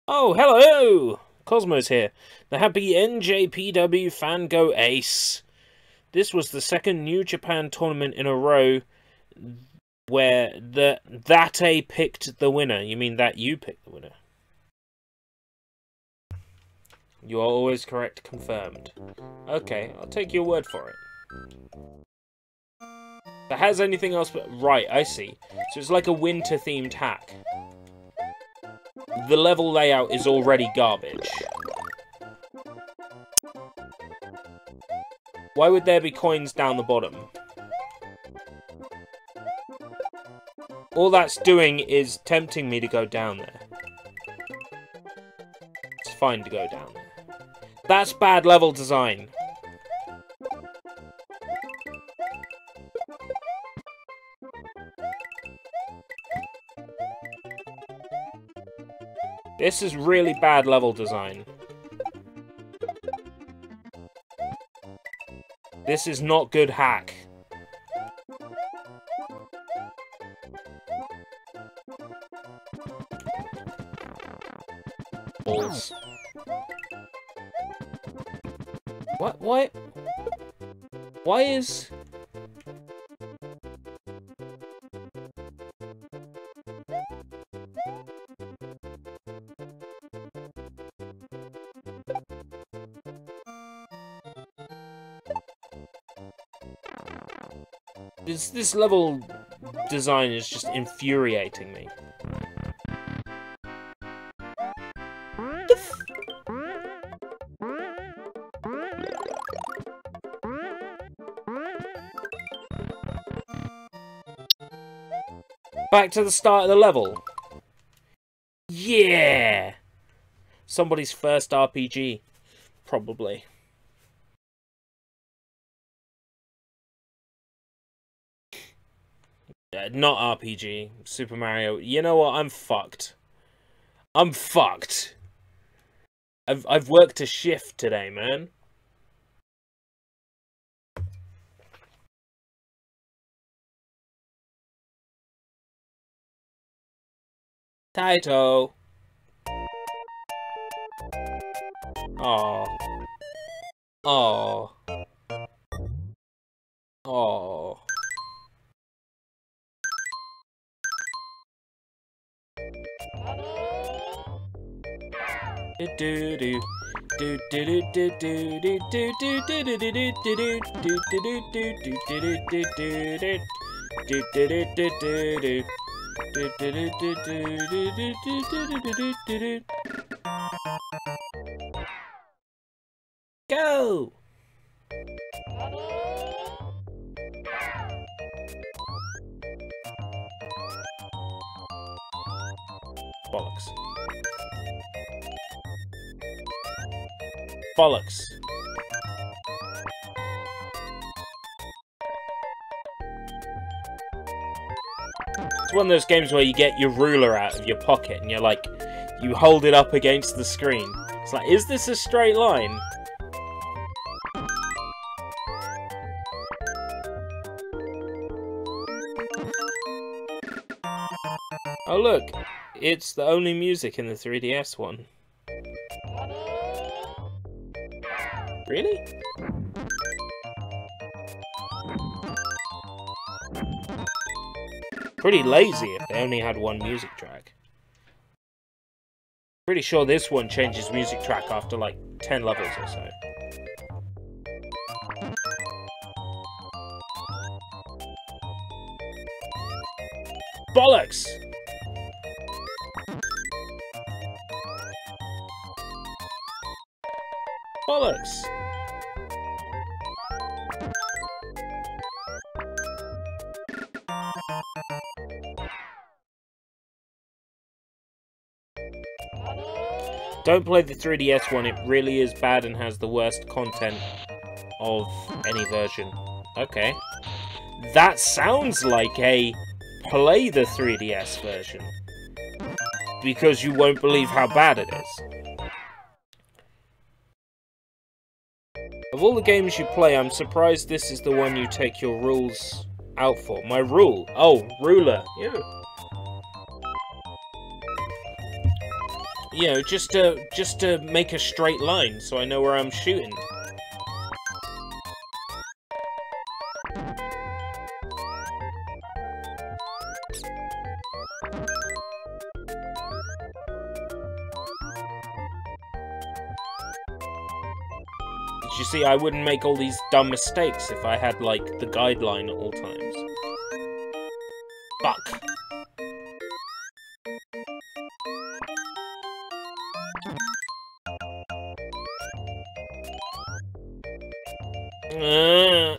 Oh, hello! Cosmos here. The happy NJPW fan go ace. This was the second New Japan tournament in a row where that A picked the winner. You mean that you picked the winner? You are always correct, confirmed. Okay, I'll take your word for it. That has anything else but... Right, I see. So it's like a winter-themed hack. the level layout is already garbage. Why would there be coins down the bottom? All that's doing is tempting me to go down there. It's fine to go down there. That's bad level design. This is really bad level design. This is not good hack. Balls. What? Why? Why is... This level design is just infuriating me. Back to the start of the level. Yeah! Somebody's first RPG. Probably. Not RPG. Super Mario. You know what? I'm fucked. I'm fucked. I've worked a shift today, man. Taito. Oh. Oh. Oh. Go! Bollocks. Bollocks. It's one of those games where you get your ruler out of your pocket and you're like, you hold it up against the screen. It's like, is this a straight line? Oh look, it's the only music in the 3DS one. Really? Pretty lazy if they only had one music track. Pretty sure this one changes music track after like 10 levels or so. Bollocks! Bollocks! Don't play the 3DS one, it really is bad and has the worst content of any version. Okay. That sounds like a play the 3DS version. Because you won't believe how bad it is. Of all the games you play, I'm surprised this is the one you take your rules out for. My rule? Oh, ruler. Yeah. You know, just to make a straight line so I know where I'm shooting. You see, I wouldn't make all these dumb mistakes if I had, like, the guideline at all times. Fuck. Go!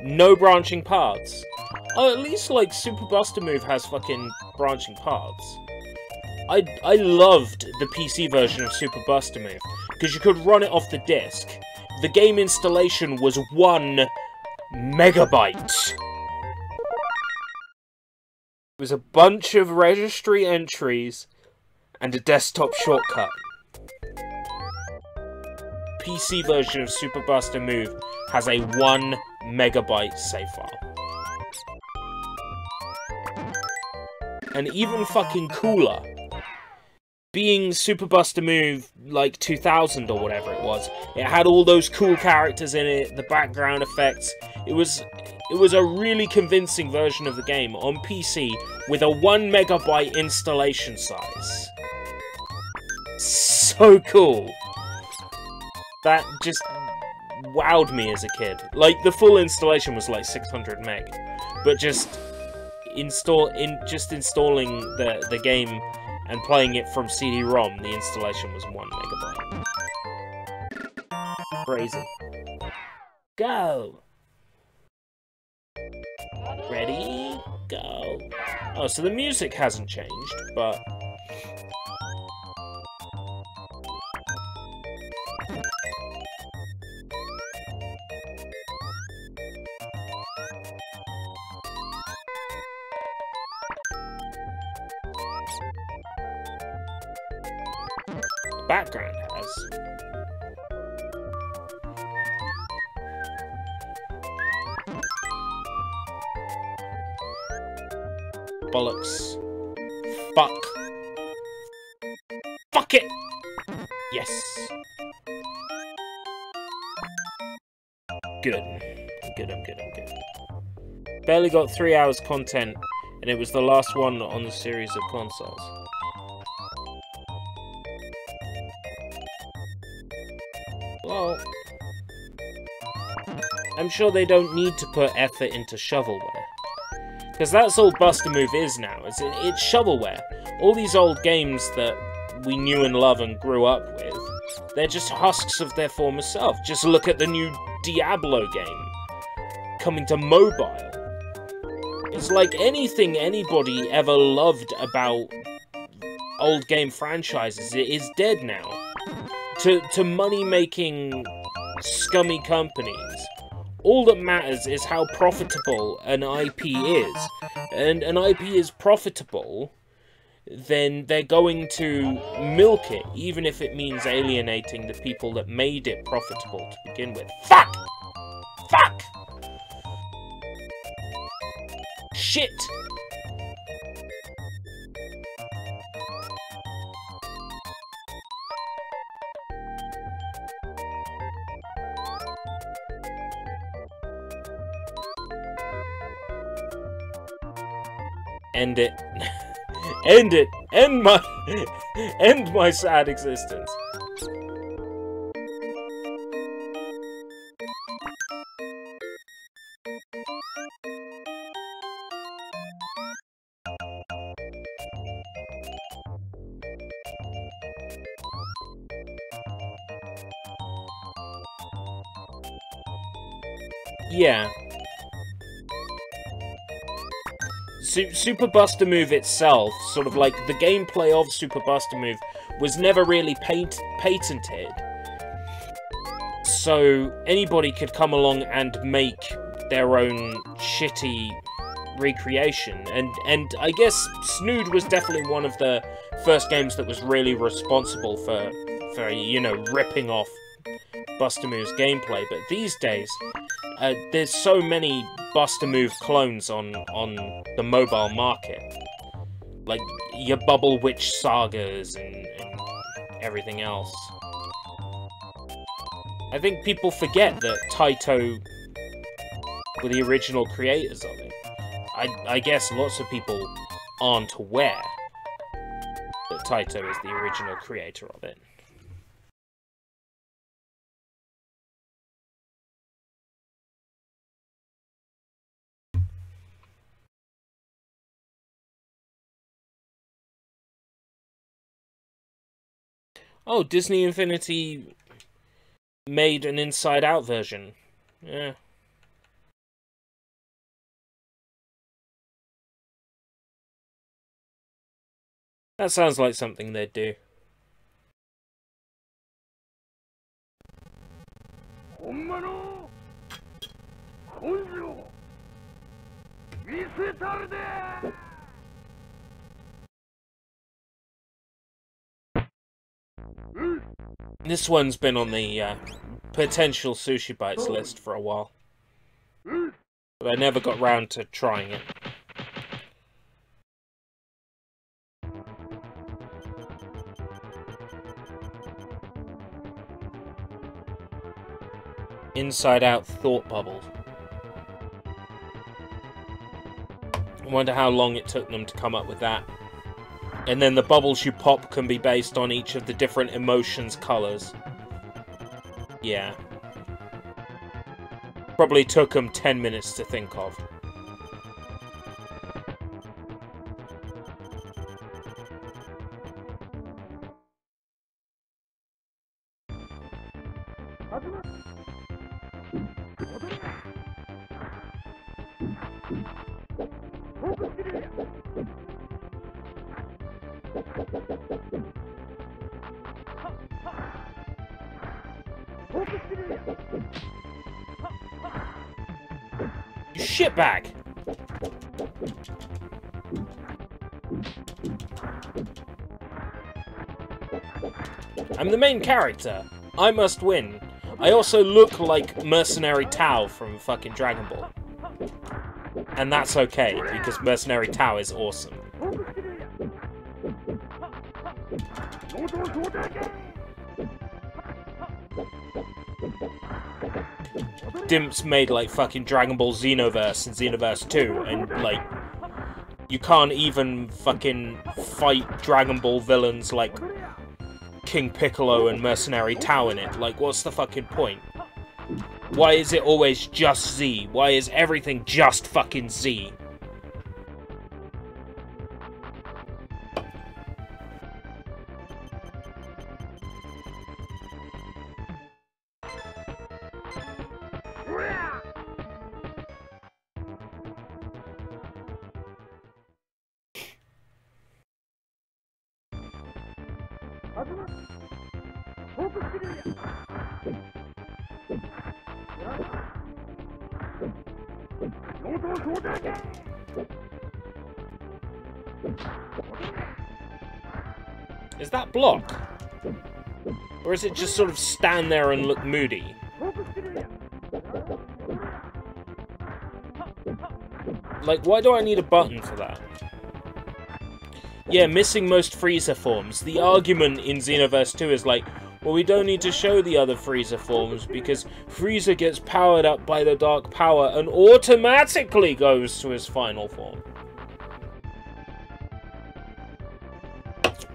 No branching paths. Oh, at least, like, Super Buster Move has fucking branching paths. I loved the PC version of Super Buster Move, because you could run it off the disc. The game installation was 1 megabyte. It was a bunch of registry entries and a desktop shortcut. PC version of Super Buster Move has a 1 megabyte save file. And even fucking cooler, being Super Buster Move like 2000 or whatever it was, it had all those cool characters in it, the background effects. It was a really convincing version of the game on PC with a 1 megabyte installation size. So cool. That just wowed me as a kid. Like, the full installation was like 600 meg, but just installing the game and playing it from CD-ROM, the installation was 1 megabyte. Crazy. Go! Ready? Go. Oh, so the music hasn't changed, but... background has. Bollocks. Fuck. Fuck it! Yes. Good. I'm good. Barely got 3 hours content, and it was the last one on the series of consoles. Well, I'm sure they don't need to put effort into shovelware. Because that's all Buster Move is now. It's shovelware. All these old games that we knew and love and grew up with, they're just husks of their former self. Just look at the new Diablo game coming to mobile. It's like anything anybody ever loved about old game franchises, it is dead now. To money-making, scummy companies, all that matters is how profitable an IP is. And an IP is profitable, then they're going to milk it, even if it means alienating the people that made it profitable to begin with. Fuck! Fuck! Shit! End it. End it. End my sad existence. Yeah. Super Buster Move itself, sort of like the gameplay of Super Buster Move, was never really patented. So anybody could come along and make their own shitty recreation. And I guess Snood was definitely one of the first games that was really responsible for you know, ripping off Buster Move's gameplay. But these days, there's so many Buster Move clones on the mobile market. Like your Bubble Witch sagas and everything else. I think people forget that Taito were the original creators of it. I guess lots of people aren't aware that Taito is the original creator of it. Oh, Disney Infinity made an Inside Out version. Yeah. That sounds like something they'd do. This one's been on the potential Sushi Bites list for a while. But I never got round to trying it. Inside Out Thought Bubble. I wonder how long it took them to come up with that. And then the bubbles you pop can be based on each of the different emotions' colours. Yeah. Probably took them 10 minutes to think of. You shitbag! I'm the main character. I must win. I also look like Mercenary Tao from fucking Dragon Ball. And that's okay, because Mercenary Tao is awesome. Dimps made, like, fucking Dragon Ball Xenoverse and Xenoverse 2, and, like, you can't even fucking fight Dragon Ball villains like King Piccolo and Mercenary Tao in it. Like, what's the fucking point? Why is it always just Z? Why is everything just fucking Z? Is that block? Or is it just sort of stand there and look moody? Like, why do I need a button for that? Yeah, missing most Frieza forms. The argument in Xenoverse 2 is like, well, we don't need to show the other Frieza forms because Frieza gets powered up by the Dark Power and automatically goes to his final form.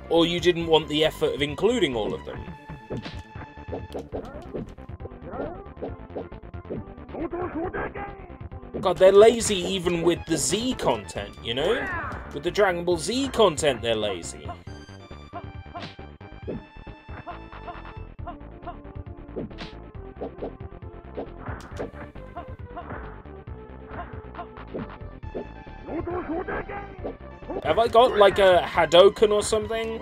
Or you didn't want the effort of including all of them. God, they're lazy even with the Z content, you know? With the Dragon Ball Z content, they're lazy. Have I got, like, a Hadoken or something?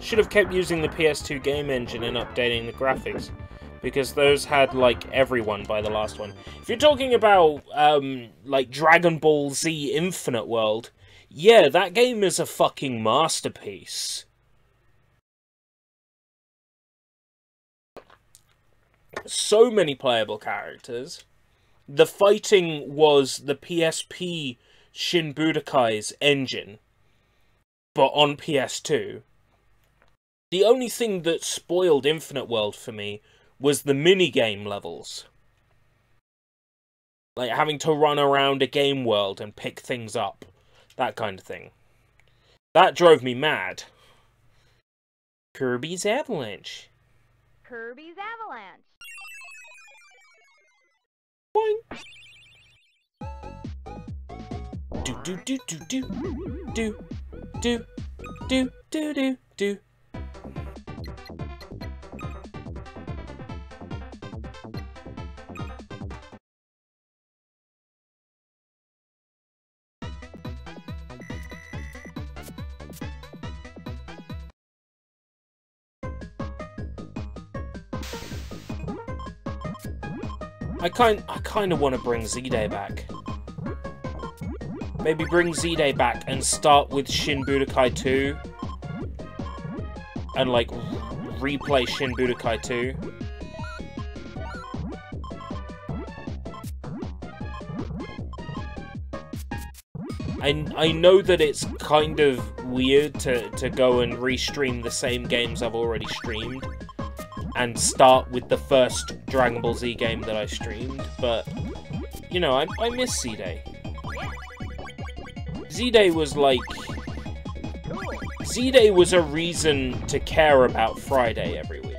Should have kept using the PS2 game engine and updating the graphics, because those had, like, everyone by the last one. If you're talking about, like, Dragon Ball Z Infinite World, yeah, that game is a fucking masterpiece. So many playable characters. The fighting was the PSP Shin Budokai's engine. but on PS2. The only thing that spoiled Infinite World for me was the minigame levels. Like having to run around a game world and pick things up. That kind of thing. That drove me mad. Kirby's Avalanche. Kirby's Avalanche. Boing. Do do do do do do do do do do do. I kind of want to bring Z-Day back. Maybe bring Z-Day back and start with Shin Budokai 2. And, like, replay Shin Budokai 2. I know that it's kind of weird to go and restream the same games I've already streamed. And start with the first Dragon Ball Z game that I streamed, but, you know, I miss Z-Day. Z-Day was like... Z-Day was a reason to care about Friday every week.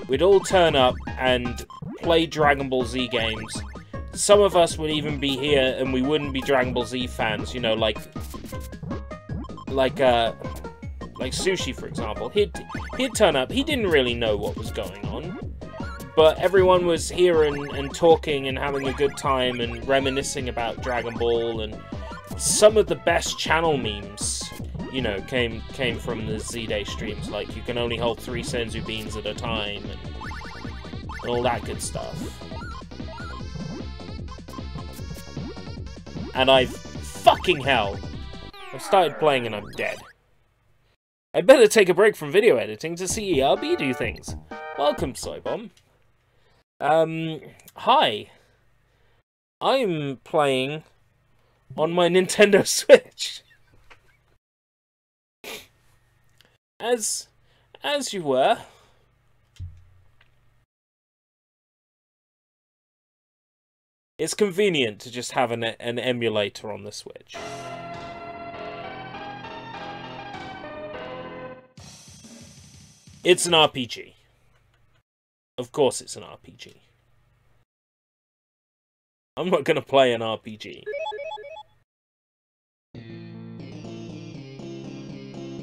We'd all turn up and play Dragon Ball Z games. Some of us would even be here and we wouldn't be Dragon Ball Z fans, you know, like Sushi, for example. He'd turn up, he didn't really know what was going on, but everyone was here and talking and having a good time and reminiscing about Dragon Ball, and some of the best channel memes, you know, came from the Z-Day streams, like you can only hold 3 Senzu beans at a time, and all that good stuff. And fucking hell, I've started playing and I'm dead. I'd better take a break from video editing to see ERB do things. Welcome, Soybomb. Hi. I'm playing on my Nintendo Switch. As you were. It's convenient to just have an emulator on the Switch. It's an RPG. Of course it's an RPG. I'm not gonna play an RPG.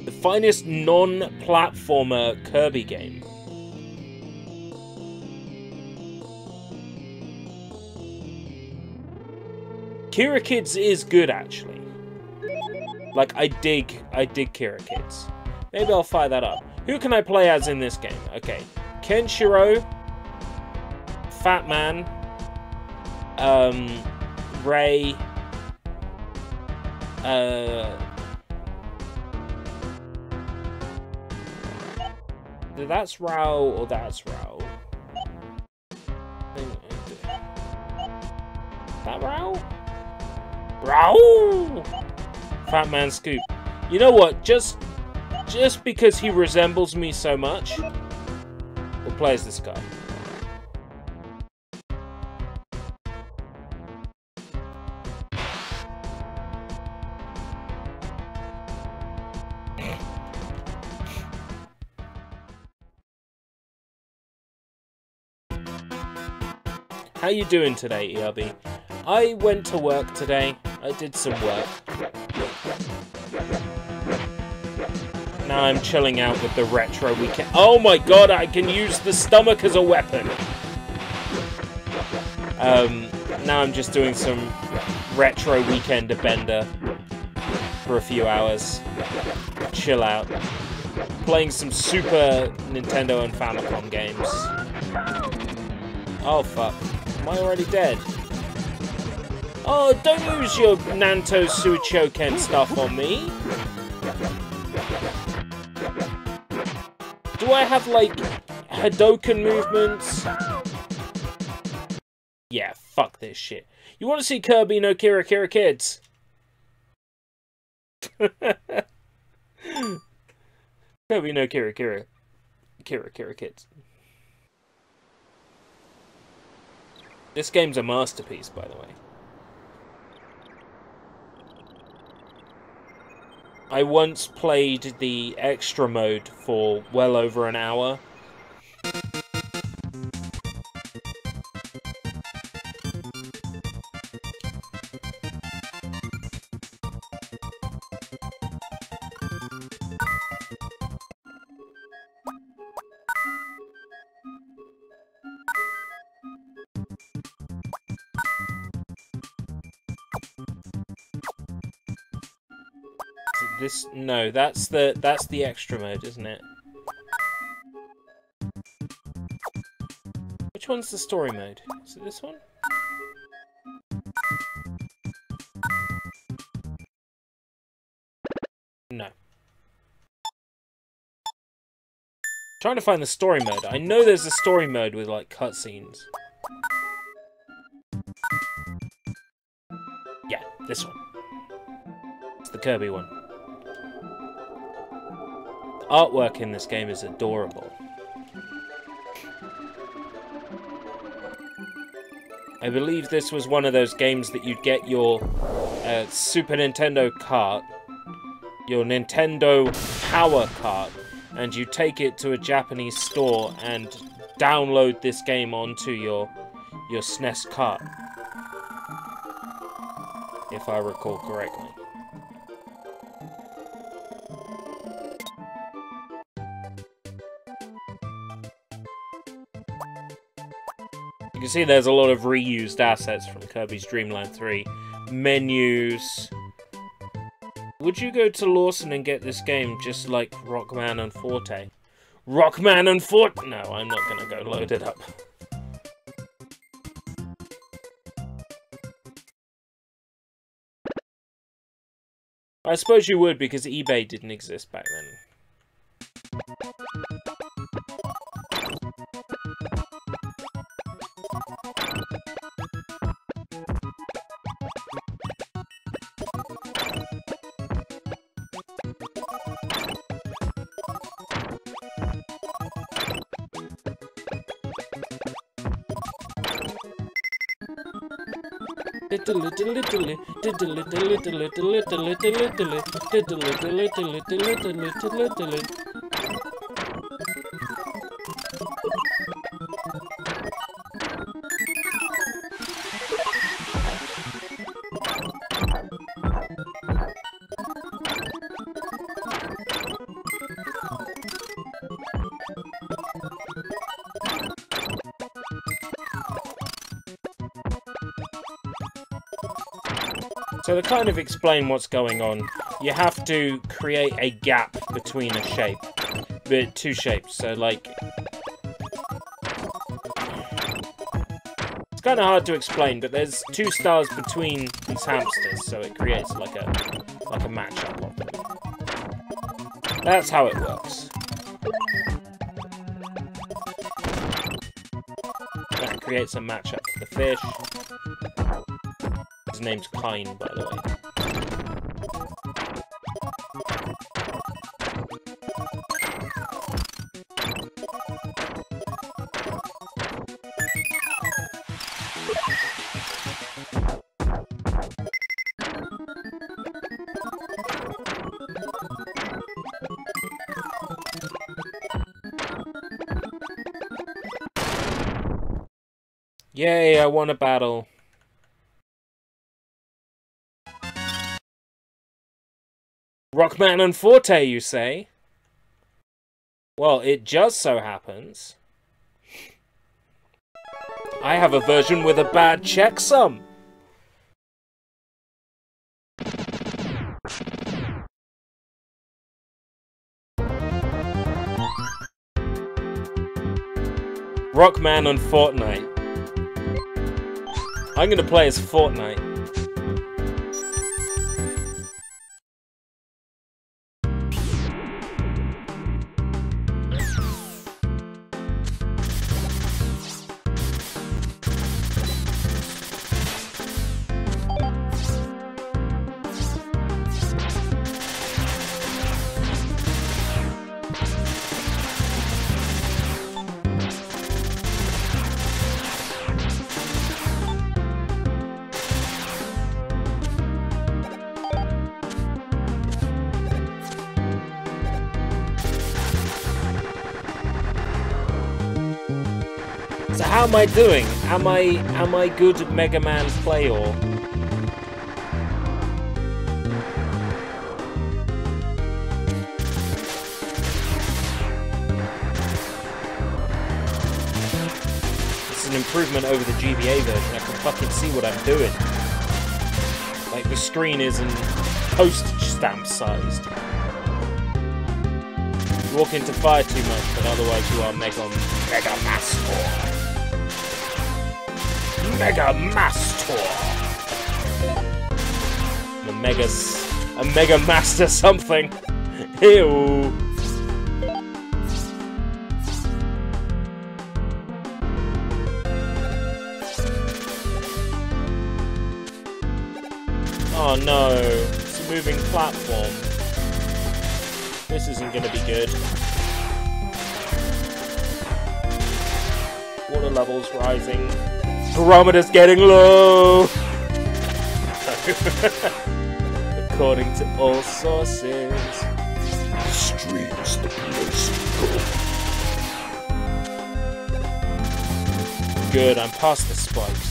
The finest non-platformer Kirby game. Kira Kids is good, actually. Like, I dig Kira Kids. Maybe I'll fire that up. Who can I play as in this game? Okay. Kenshiro, Fat Man, Ray, that's Rao or that's Rao? That Rao? Rao! Fat Man Scoop. You know what? Just because he resembles me so much, we'll play as this guy. How you doing today, ERB? I went to work today. I did some work. Now I'm chilling out with the retro weekend. Oh my god, I can use the stomach as a weapon. Now I'm just doing some retro weekend of Bender for a few hours. Chill out. Playing some Super Nintendo and Famicom games. Oh fuck. Am I already dead? Oh, don't use your Nanto Suichoken stuff on me. Do I have, like, Hadoken movements? Yeah, fuck this shit. You want to see Kirby no Kira Kids? Kirby no Kira Kira. Kira Kira Kids. This game's a masterpiece, by the way. I once played the extra mode for well over an hour. This no, that's the extra mode, isn't it? Which one's the story mode? Is it this one? No. Trying to find the story mode. I know there's a story mode with like cutscenes. Yeah, this one. It's the Kirby one. The artwork in this game is adorable. I believe this was one of those games that you'd get your Super Nintendo cart, your Nintendo Power cart, and you take it to a Japanese store and download this game onto your SNES cart, if I recall correctly. You can see there's a lot of reused assets from Kirby's Dream Land 3. Menus. Would you go to Lawson and get this game just like Rockman and Forte? Rockman and Forte? No, I'm not going to go load it up. I suppose you would, because eBay didn't exist back then. So to kind of explain what's going on, you have to create a gap between a shape, but two shapes. So like, it's kind of hard to explain, but there's two stars between these hamsters, so it creates like a matchup of them. That's how it works. That creates a matchup for the fish. His name's Kine, by the way. Yay, I won a battle. Rockman and Forte, you say? Well, it just so happens I have a version with a bad checksum. Rockman and Fortnite. I'm gonna play as Fortnite. So how am I doing? Am I good at Mega Man play or? It's an improvement over the GBA version. I can fucking see what I'm doing. Like the screen isn't postage stamp sized. You walk into fire too much, but otherwise you are Mega Master. Mega Master. A Mega Master something. Ew. Oh no, it's a moving platform. This isn't gonna be good. Water levels rising. Barometer's getting low! According to all sources. The stream's the place to go. Good, I'm past the spikes.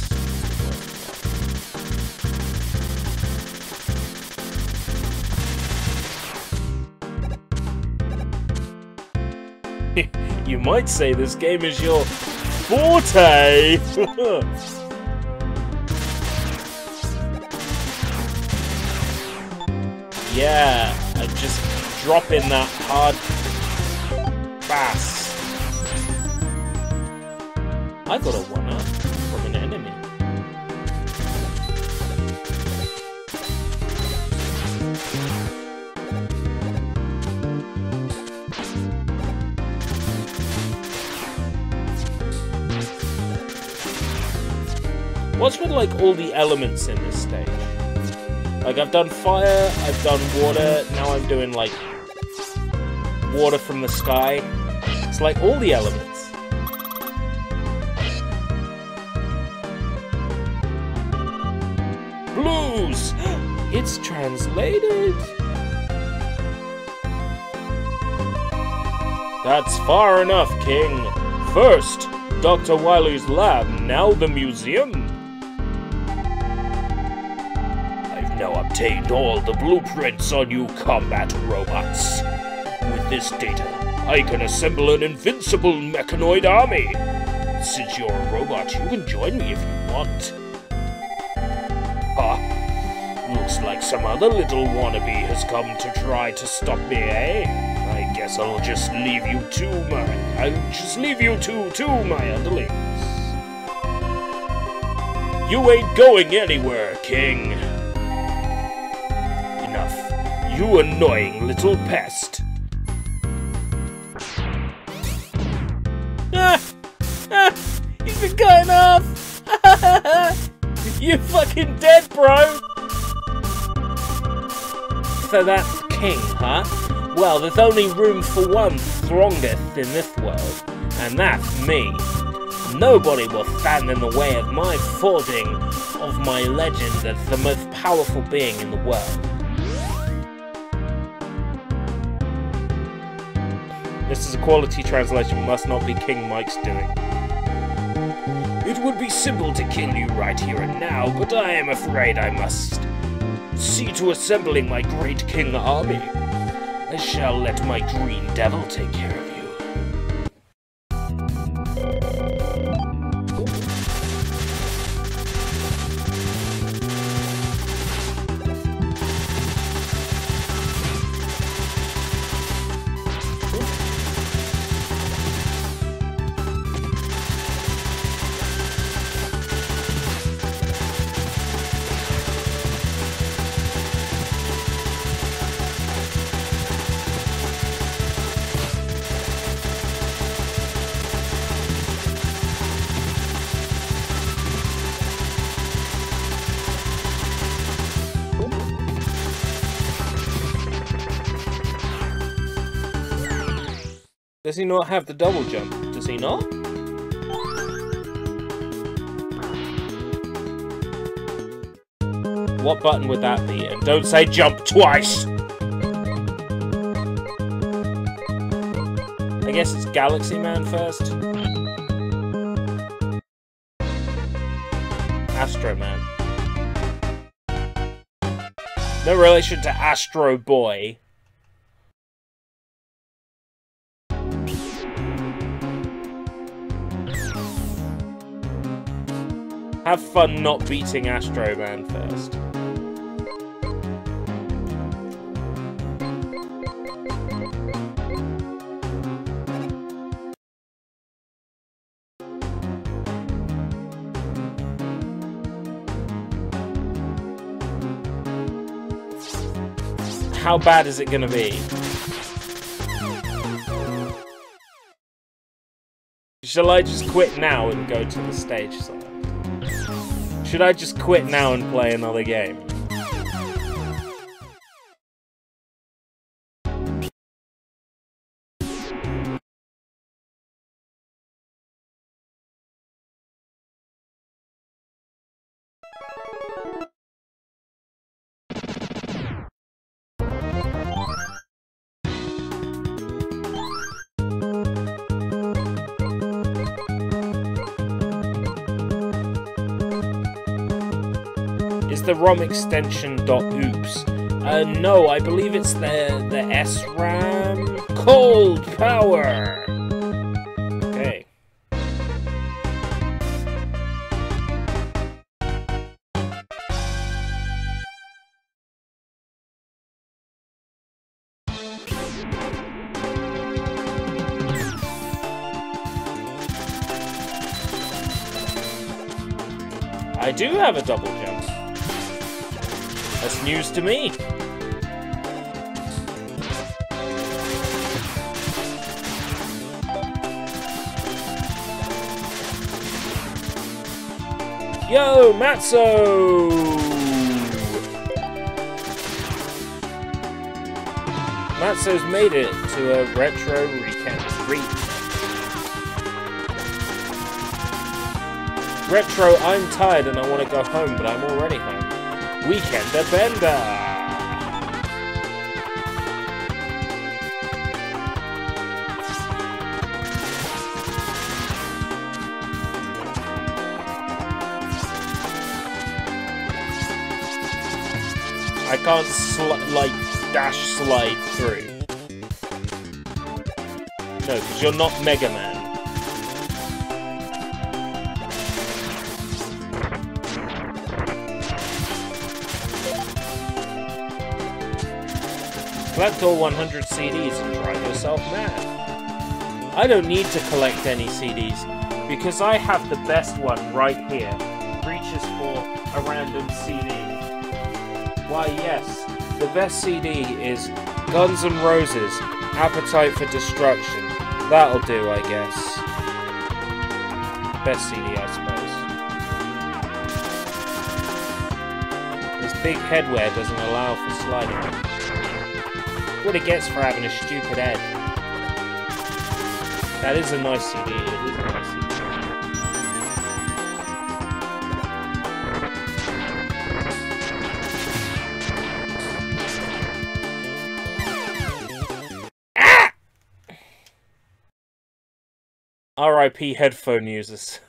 You might say this game is your forte! Yeah, I just drop in that hard bass. I got a 1-up from an enemy. What's with like all the elements in this stage? Like I've done fire, I've done water, now I'm doing like water from the sky. It's like all the elements. Blues! It's translated! That's far enough, King. First, Dr. Wily's lab, now the museum. I've now obtained all the blueprints on you combat robots. With this data, I can assemble an invincible mechanoid army. Since you're a robot, you can join me if you want. Looks like some other little wannabe has come to try to stop me, eh? I guess I'll just leave you to my underlings. You ain't going anywhere, King. Enough, you annoying little pest. You've been cutting off. You fucking dead, bro. So that's King, huh? Well, there's only room for one strongest in this world, and that's me. Nobody will stand in the way of my forging of my legend as the most powerful being in the world. This is a quality translation, must not be King Mike's doing. It would be simple to kill you right here and now, but I am afraid I must see to assembling my great king army. I shall let my green devil take care of you. Does he not have the double jump? Does he not? What button would that be? And don't say jump twice! I guess it's Galaxy Man first. Astro Man. No relation to Astro Boy. Have fun not beating Astro Man first. How bad is it gonna be? Shall I just quit now and go to the stage side? Should I just quit now and play another game? Is the ROM extension .oops? No, I believe it's the SRAM cold power. Okay. I do have a double jump. That's news to me. Yo, Matzo! Matzo's made it to a retro recap. Retro, I'm tired and I want to go home, but I'm already home. Weekend at Bender! I can't dash slide through. No, because you're not Mega Man. Collect all 100 CDs and drive yourself mad. I don't need to collect any CDs, because I have the best one right here. Reaches for a random CD. Why yes, the best CD is Guns N' Roses, Appetite for Destruction. That'll do, I guess. Best CD, I suppose. This big headwear doesn't allow for sliding. What it gets for having a stupid head. That is a nice CD. It is a nice CD. Ah! R.I.P. headphone users.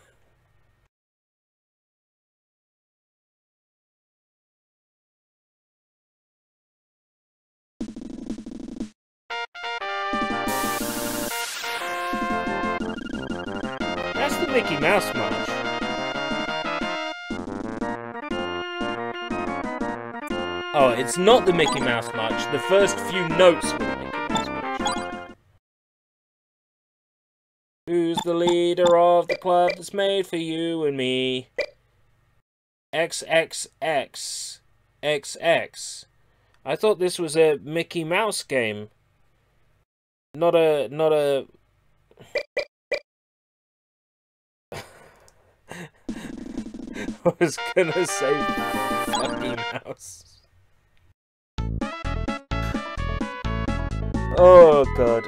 That's the Mickey Mouse March. Oh, it's not the Mickey Mouse March. The first few notes were the Mickey Mouse March. Who's the leader of the club that's made for you and me? XXX. XX. I thought this was a Mickey Mouse game. Not a... I was gonna say fucking mouse. Oh god.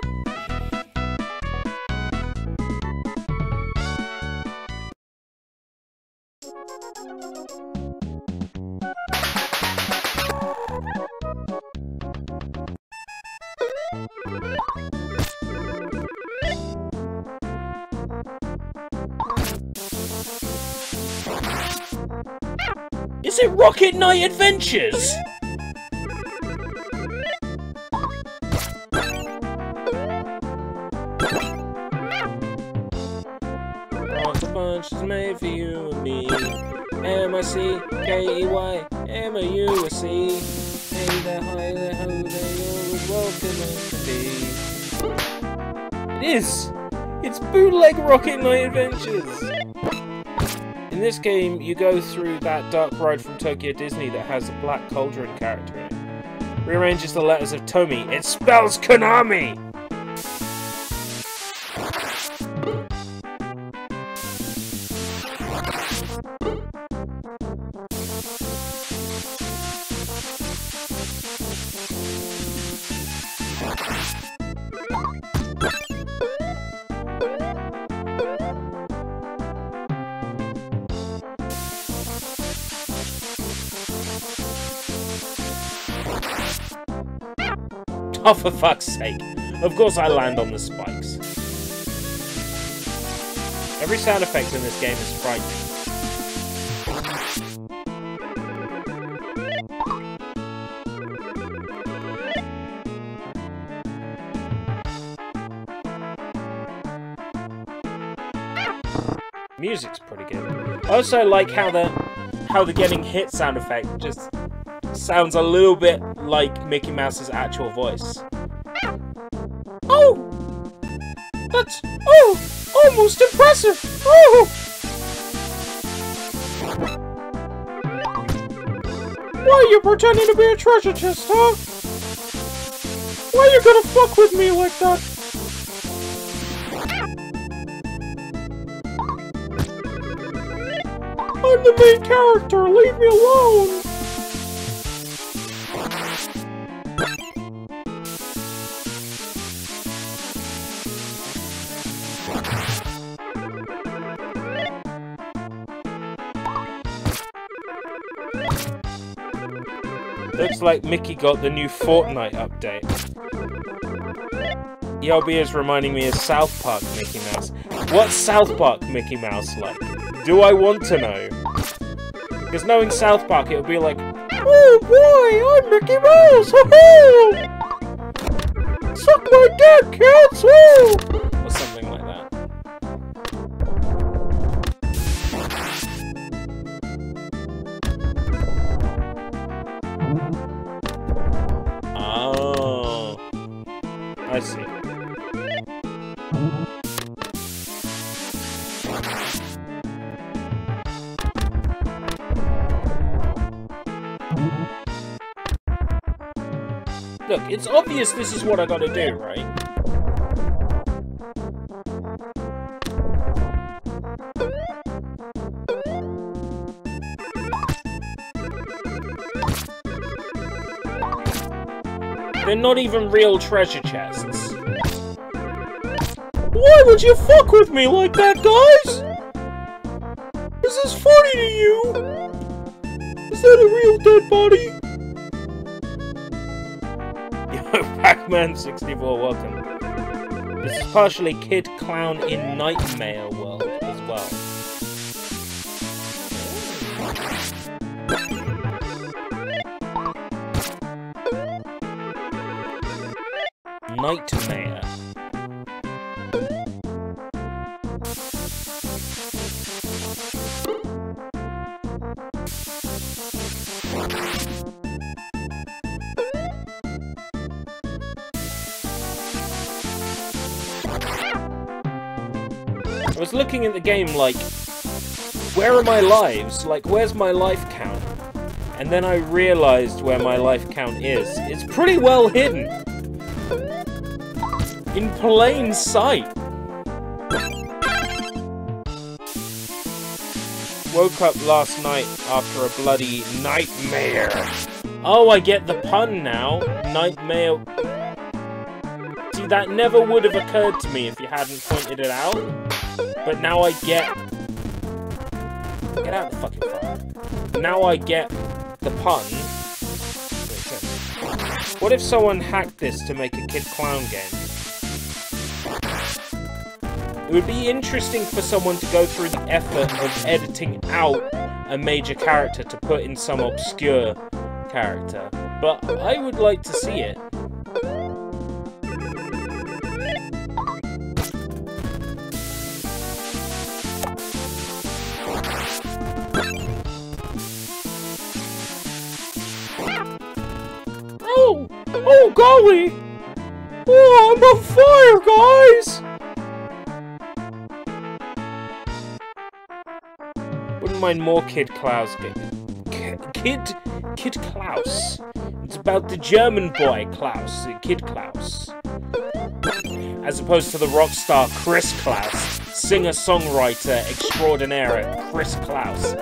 Was it Rocket Knight Adventures? The bunch is made for you and me. M-I-C-K-E-Y, M-A-U-S-E. Hey, they're high, they're ho, they always welcome to be. It is! It's bootleg Rocket Knight Adventures! In this game, you go through that dark ride from Tokyo Disney that has a Black Cauldron character in it. Rearranges the letters of Tomy. It spells Konami! Oh, for fuck's sake. Of course I land on the spikes. Every sound effect in this game is frightening. Music's pretty good. I also like how the getting hit sound effect just sounds a little bit like Mickey Mouse's actual voice. Oh! That's... oh! Almost impressive! Oh! Why are you pretending to be a treasure chest, huh? Why are you gonna fuck with me like that? I'm the main character, leave me alone! Looks like Mickey got the new Fortnite update. ELB is reminding me of South Park Mickey Mouse. What's South Park Mickey Mouse like? Do I want to know? Because knowing South Park, it would be like, oh boy, I'm Mickey Mouse! Woohoo! Suck my dick, kids! Woo! Or something like that. Oh, I see. Look, it's obvious this is what I gotta do, right? They're not even real treasure chests. Why would you fuck with me like that, guys? Is this funny to you? Is that a real dead body? Yo, Pac-Man64, welcome. This is partially Kid Clown in Nightmare World as well. Nightmare. I was looking at the game like, where are my lives? Like, where's my life count? And then I realized where my life count is. It's pretty well hidden. In plain sight. Woke up last night after a bloody nightmare. Oh, I get the pun now. Nightmare. See, that never would have occurred to me if you hadn't pointed it out. But now I get... Get out of the fucking fire. Now I get the pun. What if someone hacked this to make a Kid Clown game? It would be interesting for someone to go through the effort of editing out a major character to put in some obscure character. But I would like to see it. Oh! Oh, golly! Oh, I'm on fire, guys! Wouldn't mind more Kid Klaus. Kid Klaus. It's about the German boy Klaus, Kid Klaus. As opposed to the rock star Chris Klaus, singer-songwriter extraordinaire Chris Klaus.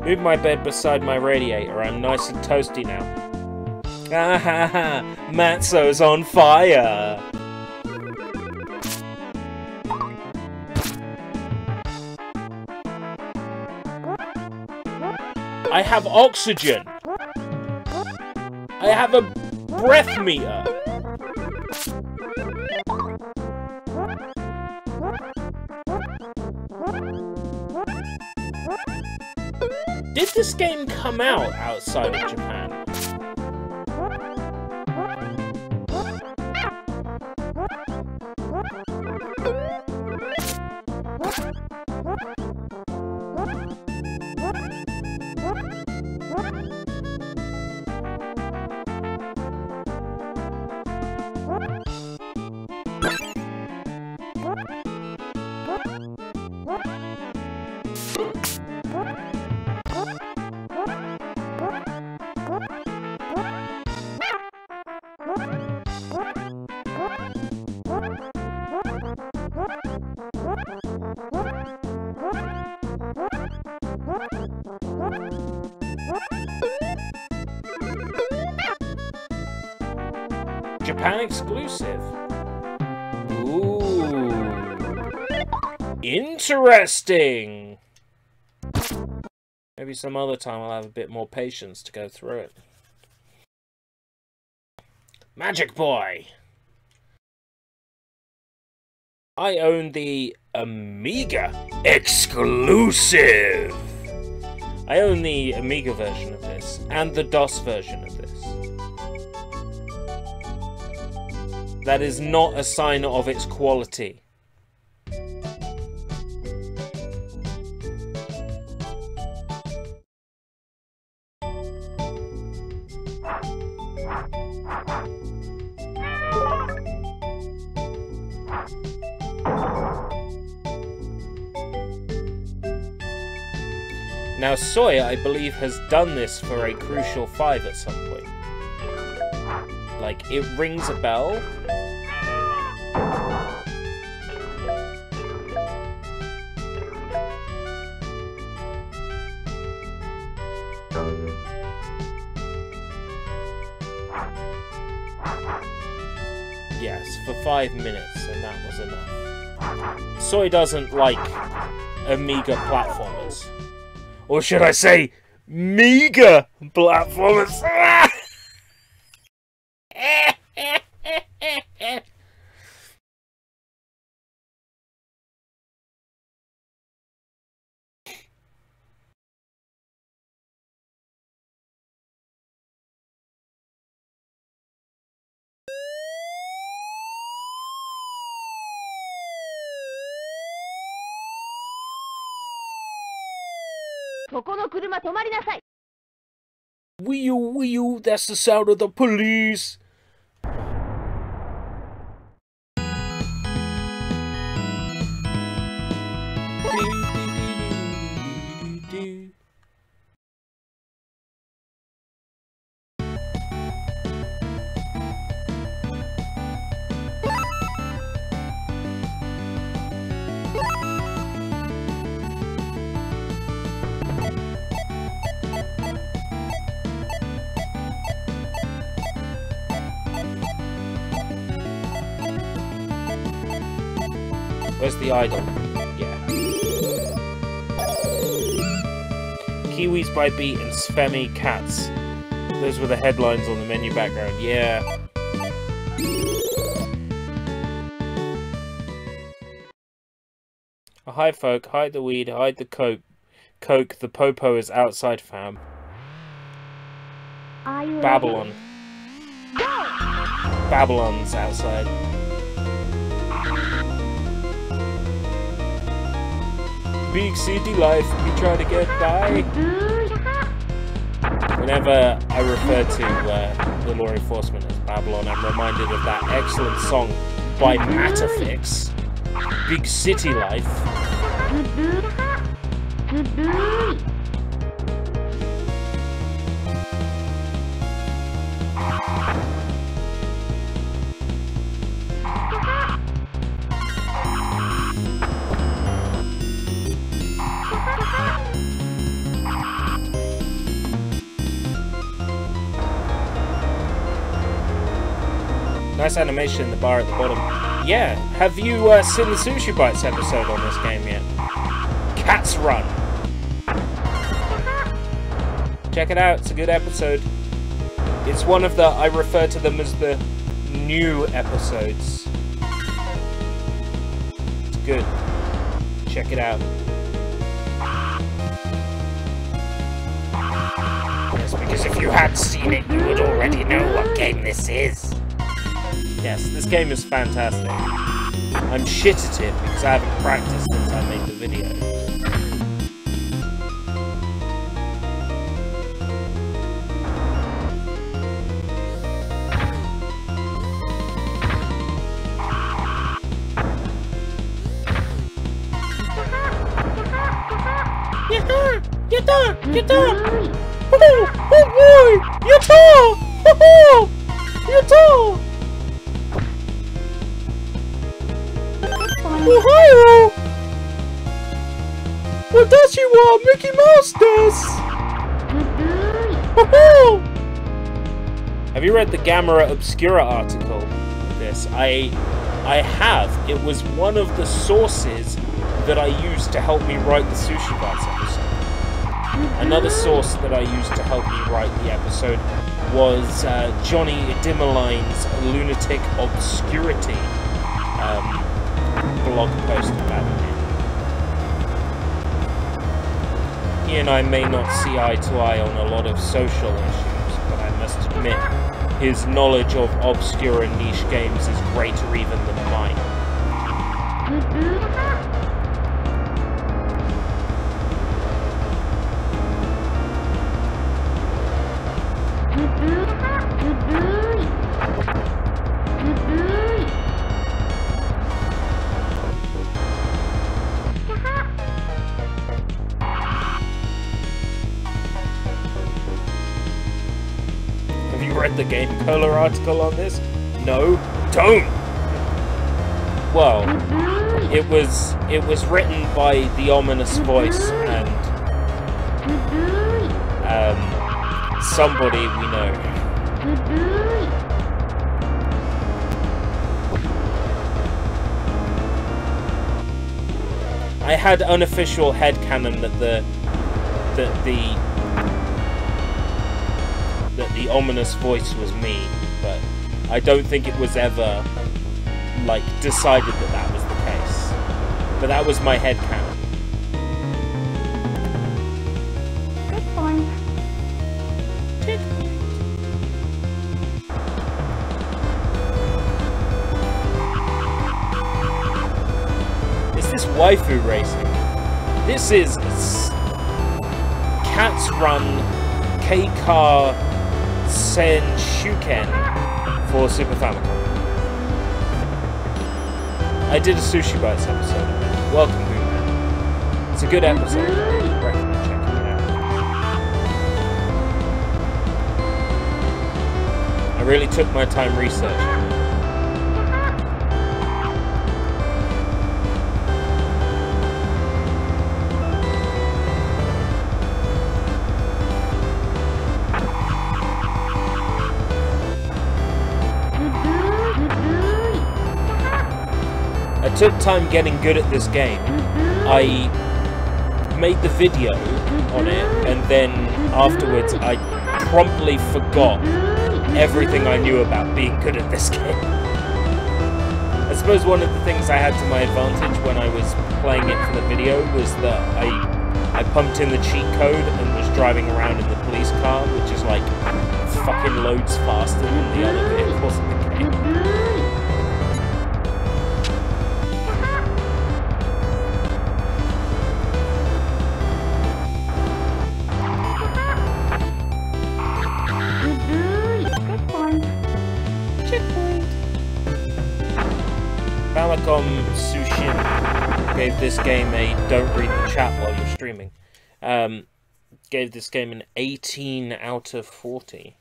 Move my bed beside my radiator, I'm nice and toasty now. Ah ha ha, Matzo's on fire! I have oxygen! I have a breath meter! Did this game come out outside of Japan? Japan exclusive. Ooh. Interesting. Maybe some other time I'll have a bit more patience to go through it. Magic Boy. I own the Amiga exclusive. I own the Amiga version of this and the DOS version of this. That is not a sign of its quality. Now Soy, I believe, has done this for a Crucial 5 at some point. Like, it rings a bell. Yes, for 5 minutes, and that was enough. Soy doesn't like Amiga platformers. Or should I say, Mega platformers? Wee you, that's the sound of the police. Where's the idol? Yeah. Pee-wee's by Beat and Svemi Cats. Those were the headlines on the menu background. Yeah. Hide folk, hide the weed, hide the coke. Coke, the popo is outside, fam. Are you Babylon. ready? Go! Babylon's outside. Big city life, we try to get by. Whenever I refer to the law enforcement as Babylon, I'm reminded of that excellent song by Matterfix, Big City Life. Nice animation in the bar at the bottom. Yeah, have you seen the Sushi Bites episode on this game yet? Cats Run! Check it out, it's a good episode. It's one of the, I refer to them as the new episodes. It's good. Check it out. Yes, because if you had seen it, you would already know what game this is. Yes, this game is fantastic. I'm shit at it because I haven't practiced since I made the video. Yatta! Oh boy! Yatta! Yatta! Ohio! What does you want? Mickey Mouse does! Have you read the Gamera Obscura article of this? I have. It was one of the sources that I used to help me write the Sushi Bites episode. Another source that I used to help me write the episode was Johnny Dimmeline's Lunatic Obscurity blog post about it. He and I may not see eye to eye on a lot of social issues, but I must admit, his knowledge of obscure and niche games is greater even than mine. Read the Game Cola article on this? No, don't. Well, it was written by the ominous voice and somebody we know. I had unofficial headcanon that the ominous voice was me, but I don't think it was ever, like, decided that that was the case. But that was my headcanon. Good point. Is this waifu racing? This is Cats Run K-Car Senshuken for Super Famicom. I did a Sushi Bites episode of it. Welcome, Boomer. It's a good episode. I recommend checking it out. I really took my time researching it. I took time getting good at this game. I made the video on it, and then afterwards I promptly forgot everything I knew about being good at this game. I suppose one of the things I had to my advantage when I was playing it for the video was that I pumped in the cheat code and was driving around in the police car, which is like fucking loads faster than the other vehicles in the game. Famicom Sushin gave this game a don't read the chat while you're streaming. Gave this game an 18 out of 40.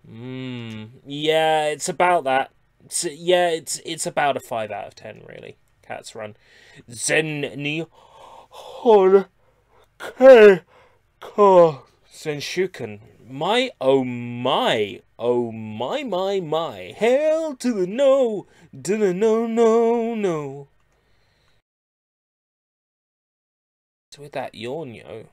Yeah, it's about that. It's about a 5 out of 10, really. Cats Run. Zen ni hon ke ko Zenshuken. My, oh my, oh my. Hell to the no, no. What's with that yawn, yo?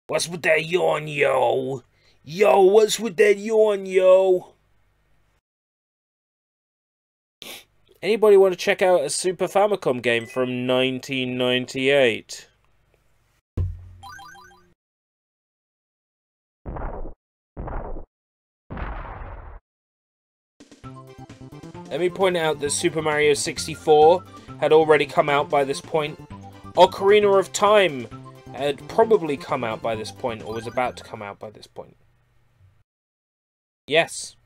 What's with that yawn, yo? Yo, what's with that yawn, yo? Anybody want to check out a Super Famicom game from 1998? Let me point out that Super Mario 64 had already come out by this point. Ocarina of Time had probably come out by this point, or was about to come out by this point. Yes.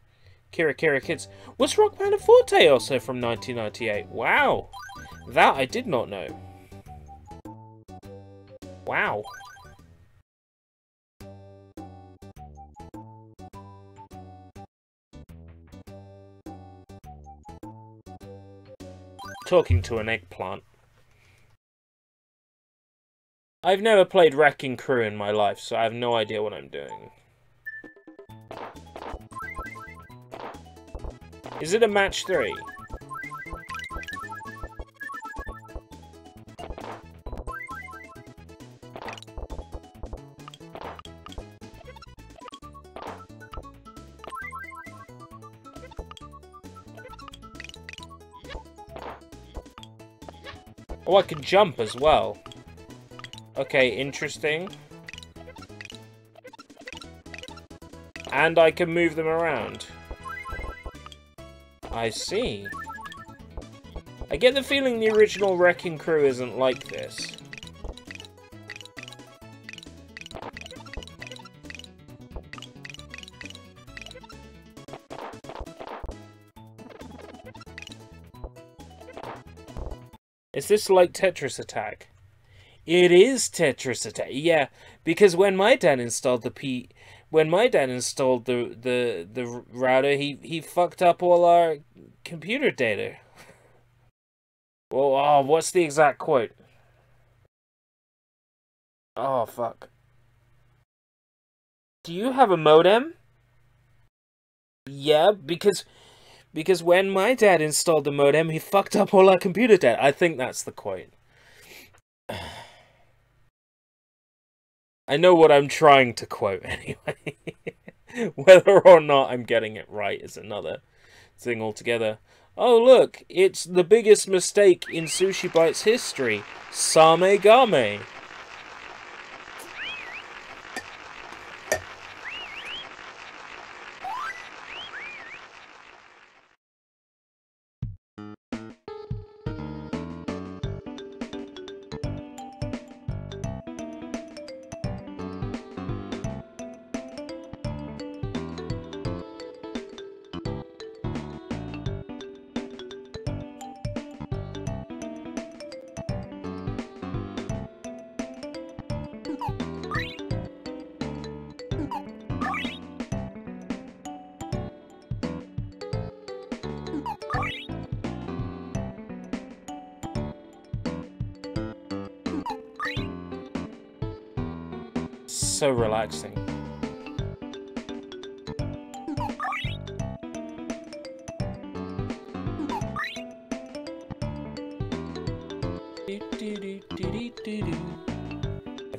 Kira Kids. Was Rock Band Forte also from 1998? Wow. That I did not know. Wow. Talking to an eggplant. I've never played Wrecking Crew in my life, so I have no idea what I'm doing. Is it a match 3? Oh, I can jump as well. Okay, interesting. And I can move them around. I see. I get the feeling the original Wrecking Crew isn't like this. Is this like Tetris Attack? It is Tetris Attack. Yeah, because when my dad installed the router, he fucked up all our computer data. Well, oh, what's the exact quote? Oh, fuck. Do you have a modem? Yeah, because when my dad installed the modem, he fucked up all our computer data. I think that's the quote. I know what I'm trying to quote anyway. Whether or not I'm getting it right is another thing altogether. Oh look, it's the biggest mistake in Sushi Bytes history. Same game. So relaxing.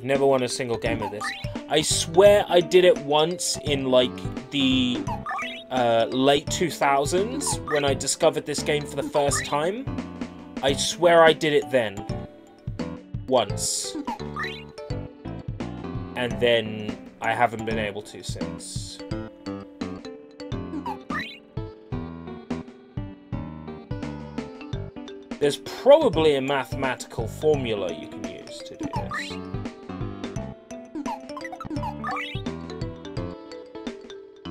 I've never won a single game of this. I swear I did it once in, like, the late 2000s when I discovered this game for the first time. I swear I did it then. Once. And then I haven't been able to since. There's probably a mathematical formula you can use to do this.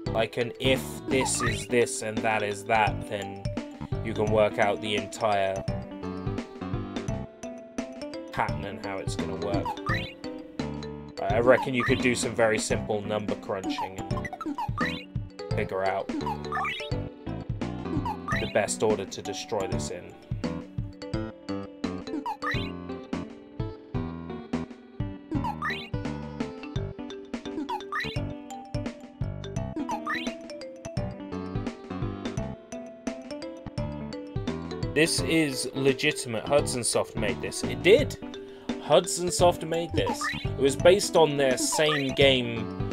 Like an if this is this and that is that, then you can work out the entire pattern and how it's going to work. I reckon you could do some very simple number crunching and figure out the best order to destroy this in. This is legitimate. Hudson Soft made this. It did! Hudson Soft made this. It was based on their same game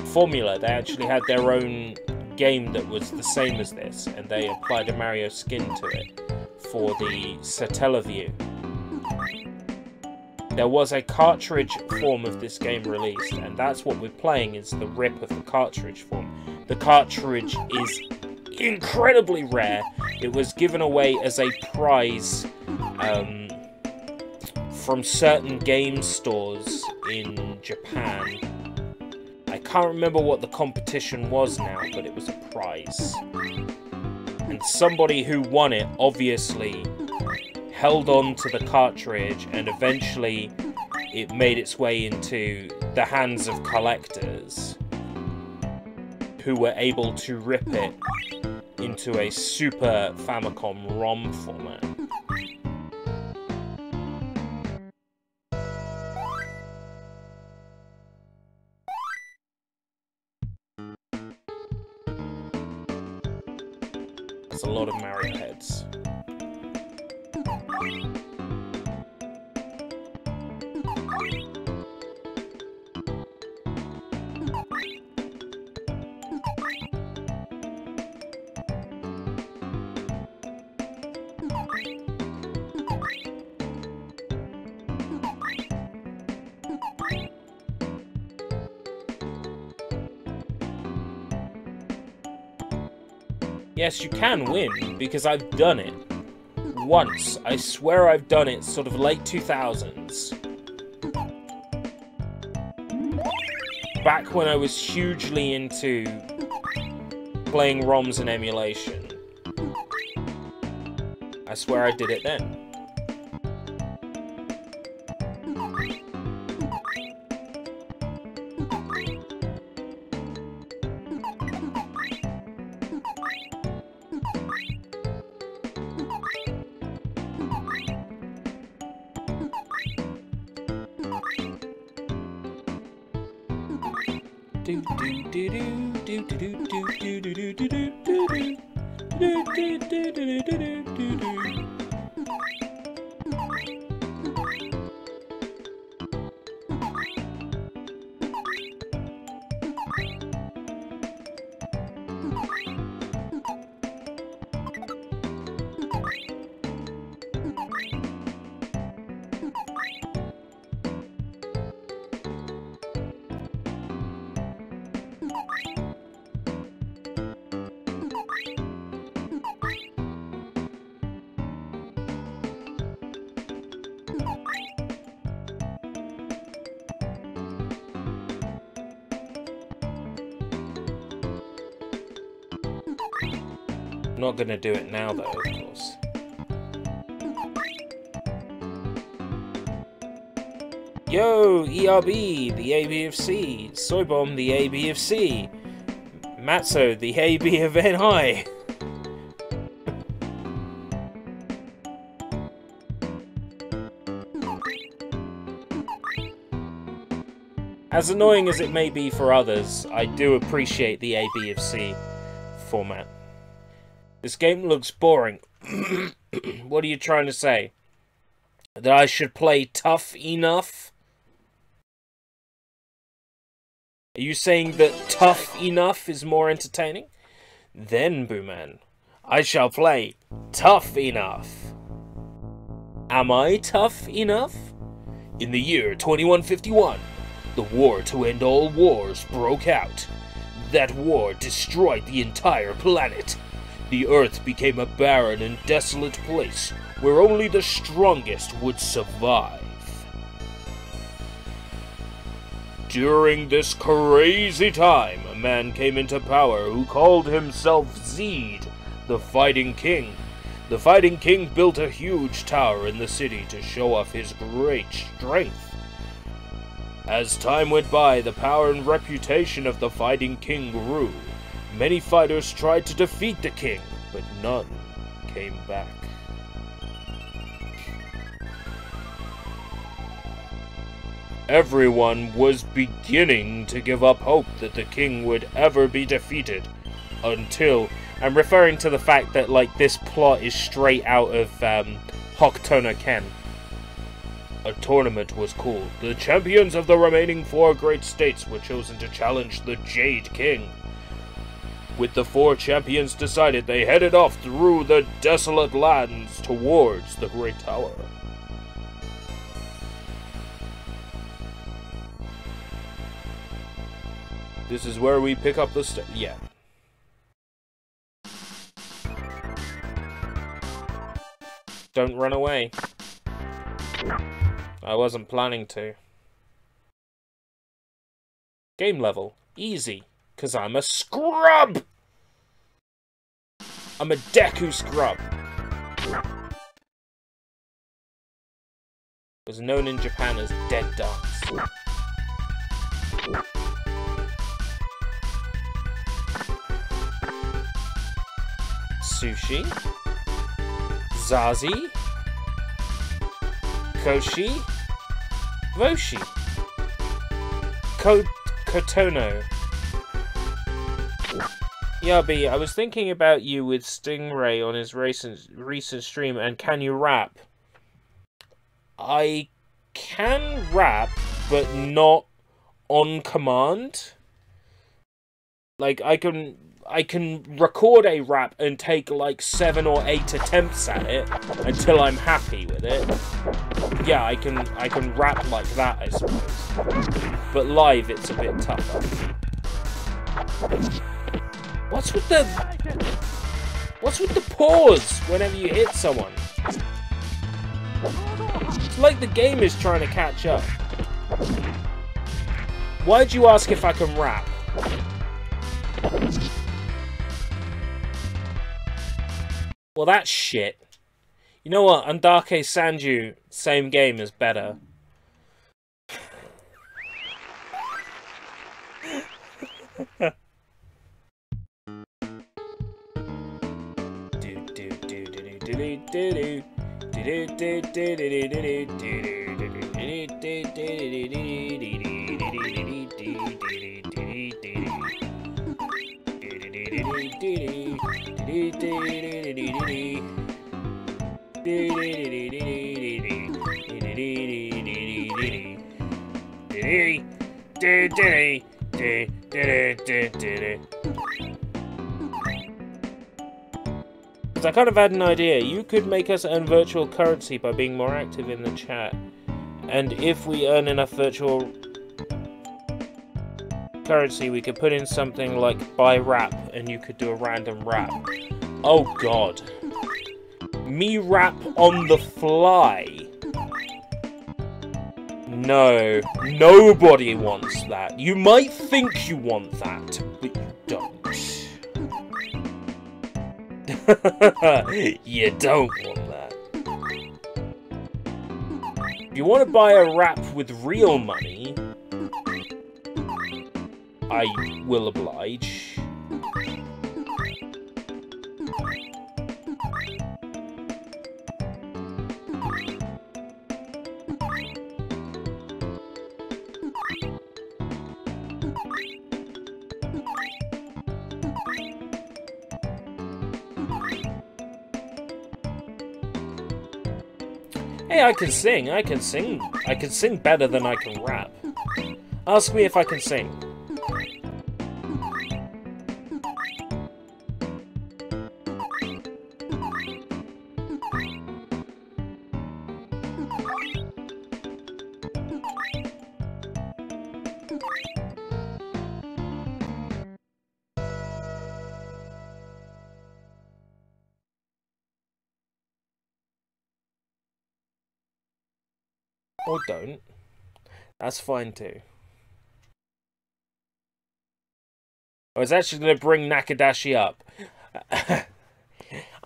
formula. They actually had their own game that was the same as this, and they applied a Mario skin to it for the Satellaview. There was a cartridge form of this game released, and that's what we're playing, is the rip of the cartridge form. The cartridge is incredibly rare. It was given away as a prize from certain game stores in Japan. I can't remember what the competition was now, but it was a prize. And somebody who won it obviously held on to the cartridge, and eventually it made its way into the hands of collectors who were able to rip it into a Super Famicom ROM format. That's a lot of Mario heads. Yes, you can win, because I've done it. Once. I swear I've done it, sort of late 2000s. Back when I was hugely into playing ROMs and emulation. I swear I did it then. I'm not gonna do it now, though, of course. Yo, ERB, the AB of C. Soybomb, the AB of C. Matzo, the AB of NI. As annoying as it may be for others, I do appreciate the AB of C format. This game looks boring. What are you trying to say? That I should play tough enough? Are you saying that tough enough is more entertaining? Then, Booman, I shall play tough enough. Am I tough enough? In the year 2151, the war to end all wars broke out. That war destroyed the entire planet. The Earth became a barren and desolate place where only the strongest would survive. During this crazy time, a man came into power who called himself Zed, the Fighting King. The Fighting King built a huge tower in the city to show off his great strength. As time went by, the power and reputation of the Fighting King grew. Many fighters tried to defeat the king, but none came back. Everyone was beginning to give up hope that the king would ever be defeated, until... I'm referring to the fact that, like, this plot is straight out of, Hokuto Ken. A tournament was called. The champions of the remaining 4 great states were chosen to challenge the Jade King. With the 4 champions decided, they headed off through the desolate lands towards the Great Tower. This is where we pick up the yeah. Don't run away. I wasn't planning to. Game level. Easy. 'Cause I'm a scrub! I'm a Deku scrub. Was known in Japan as Dead Dance. Sushi. Zazie. Koshi. Voshi. Kotono. Yabi, I was thinking about you with Stingray on his recent stream, and can you rap? I can rap, but not on command. Like, I can record a rap and take like 7 or 8 attempts at it until I'm happy with it. Yeah, I can rap like that, I suppose. But live, it's a bit tougher. What's with the pause whenever you hit someone? It's like the game is trying to catch up. Why'd you ask if I can rap? Well, that's shit. You know what? Andake Sanju, same game, is better. I kind of had an idea. You could make us earn virtual currency by being more active in the chat. And if we earn enough virtual currency, we could put in something like buy rap, and you could do a random rap. Oh god. Me rap on the fly. No. Nobody wants that. You might think you want that, but you don't. You don't want that. If you want to buy a rap with real money, I will oblige. Hey, I can sing. I can sing. I can sing better than I can rap. Ask me if I can sing. Or don't. That's fine too. I was actually going to bring Nakadashi up.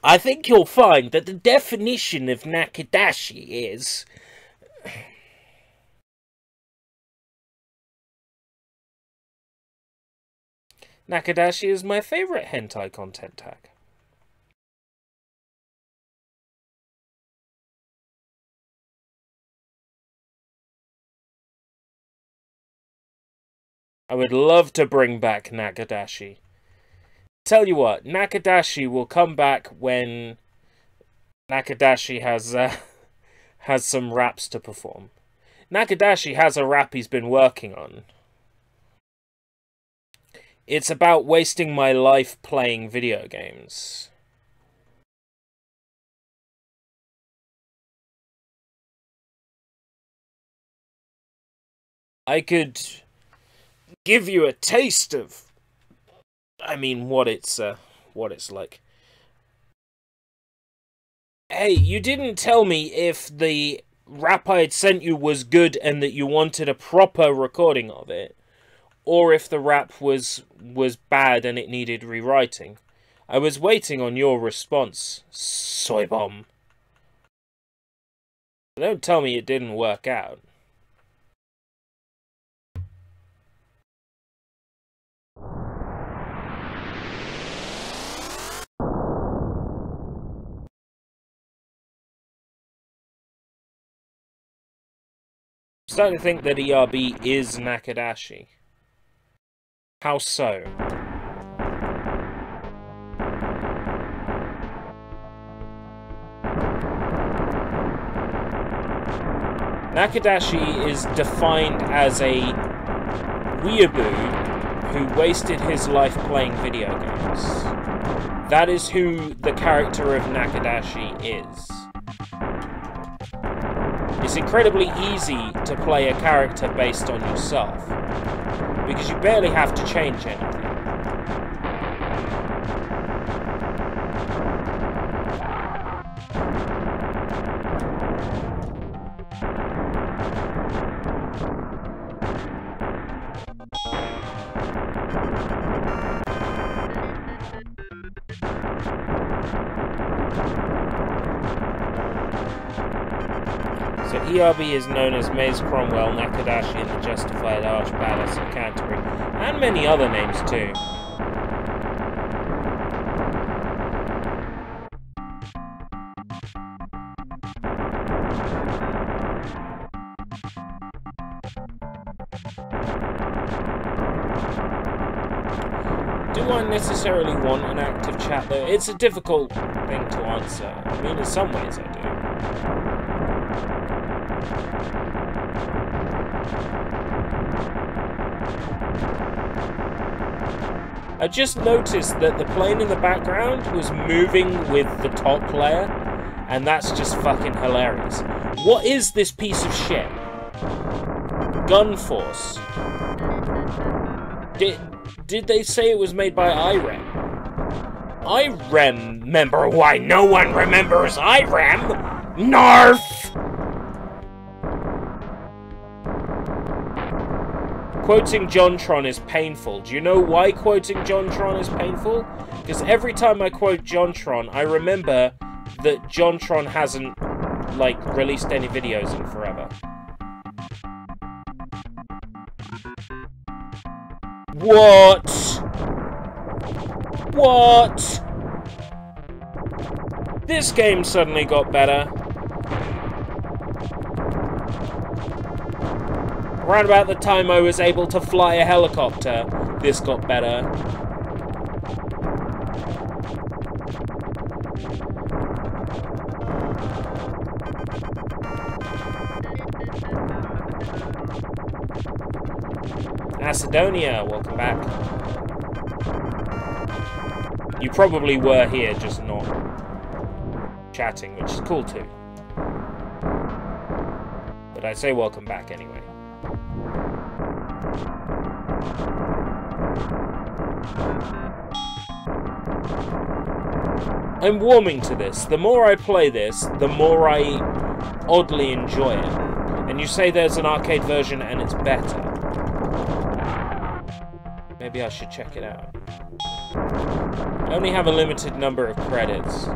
I think you'll find that the definition of Nakadashi is... Nakadashi is my favorite hentai content tag. I would love to bring back Nakadashi. Tell you what, Nakadashi will come back when Nakadashi has some raps to perform. Nakadashi has a rap he's been working on. It's about wasting my life playing video games. I could give you a taste of, I mean, what it's like. Hey, you didn't tell me if the rap I had sent you was good and that you wanted a proper recording of it, or if the rap was bad and it needed rewriting. I was waiting on your response, soy bomb. Don't tell me it didn't work out. I'm starting to think that ERB is Nakadashi. How so? Nakadashi is defined as a weeaboo who wasted his life playing video games. That is who the character of Nakadashi is. It's incredibly easy to play a character based on yourself, because you barely have to change anything. So ERB is known as Maze Cromwell, Nakadashi, and the Justified Arch Badass of Canterbury, and many other names too. Do I necessarily want an active chat though? It's a difficult thing to answer. I mean, in some ways I do. I just noticed that the plane in the background was moving with the top player, and that's just fucking hilarious. What is this piece of shit? Gun Force. Did they say it was made by IREM? I remember why no one remembers IREM! Narf! Quoting JonTron is painful. Do you know why quoting JonTron is painful? Because every time I quote JonTron, I remember that JonTron hasn't, like, released any videos in forever. What? What? This game suddenly got better. Around about the time I was able to fly a helicopter, this got better. Macedonia, welcome back. You probably were here, just not chatting, which is cool too. But I say welcome back anyway. I'm warming to this. The more I play this, the more I oddly enjoy it. And you say there's an arcade version and it's better. Maybe I should check it out. I only have a limited number of credits.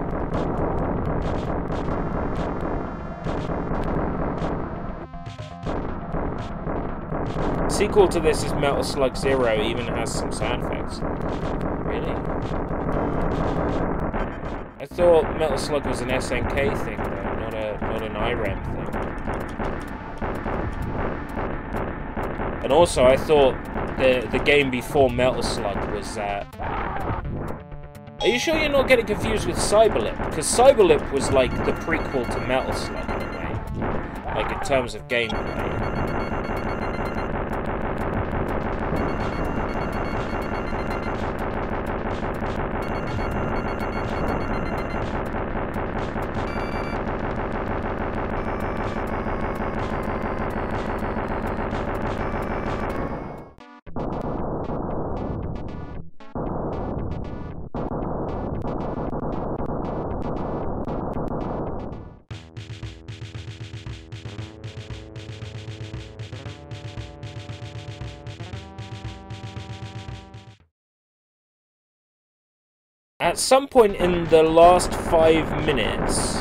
Sequel to this is Metal Slug Zero, even has some sound effects. Really? I thought Metal Slug was an SNK thing, though, not an IREM thing. And also, I thought the game before Metal Slug was... Are you sure you're not getting confused with Cyberlip? Because Cyberlip was like the prequel to Metal Slug in a way. Like in terms of gameplay. At some point in the last 5 minutes,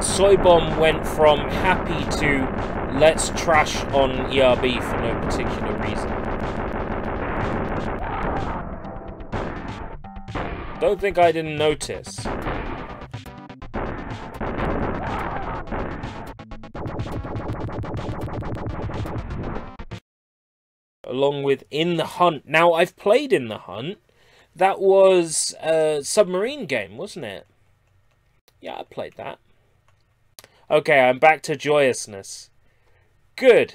Soybomb went from happy to let's trash on ERB for no particular reason. Don't think I didn't notice. Along with In the Hunt. Now, I've played In the Hunt. That was a submarine game, wasn't it? Yeah, I played that. Okay, I'm back to joyousness. Good.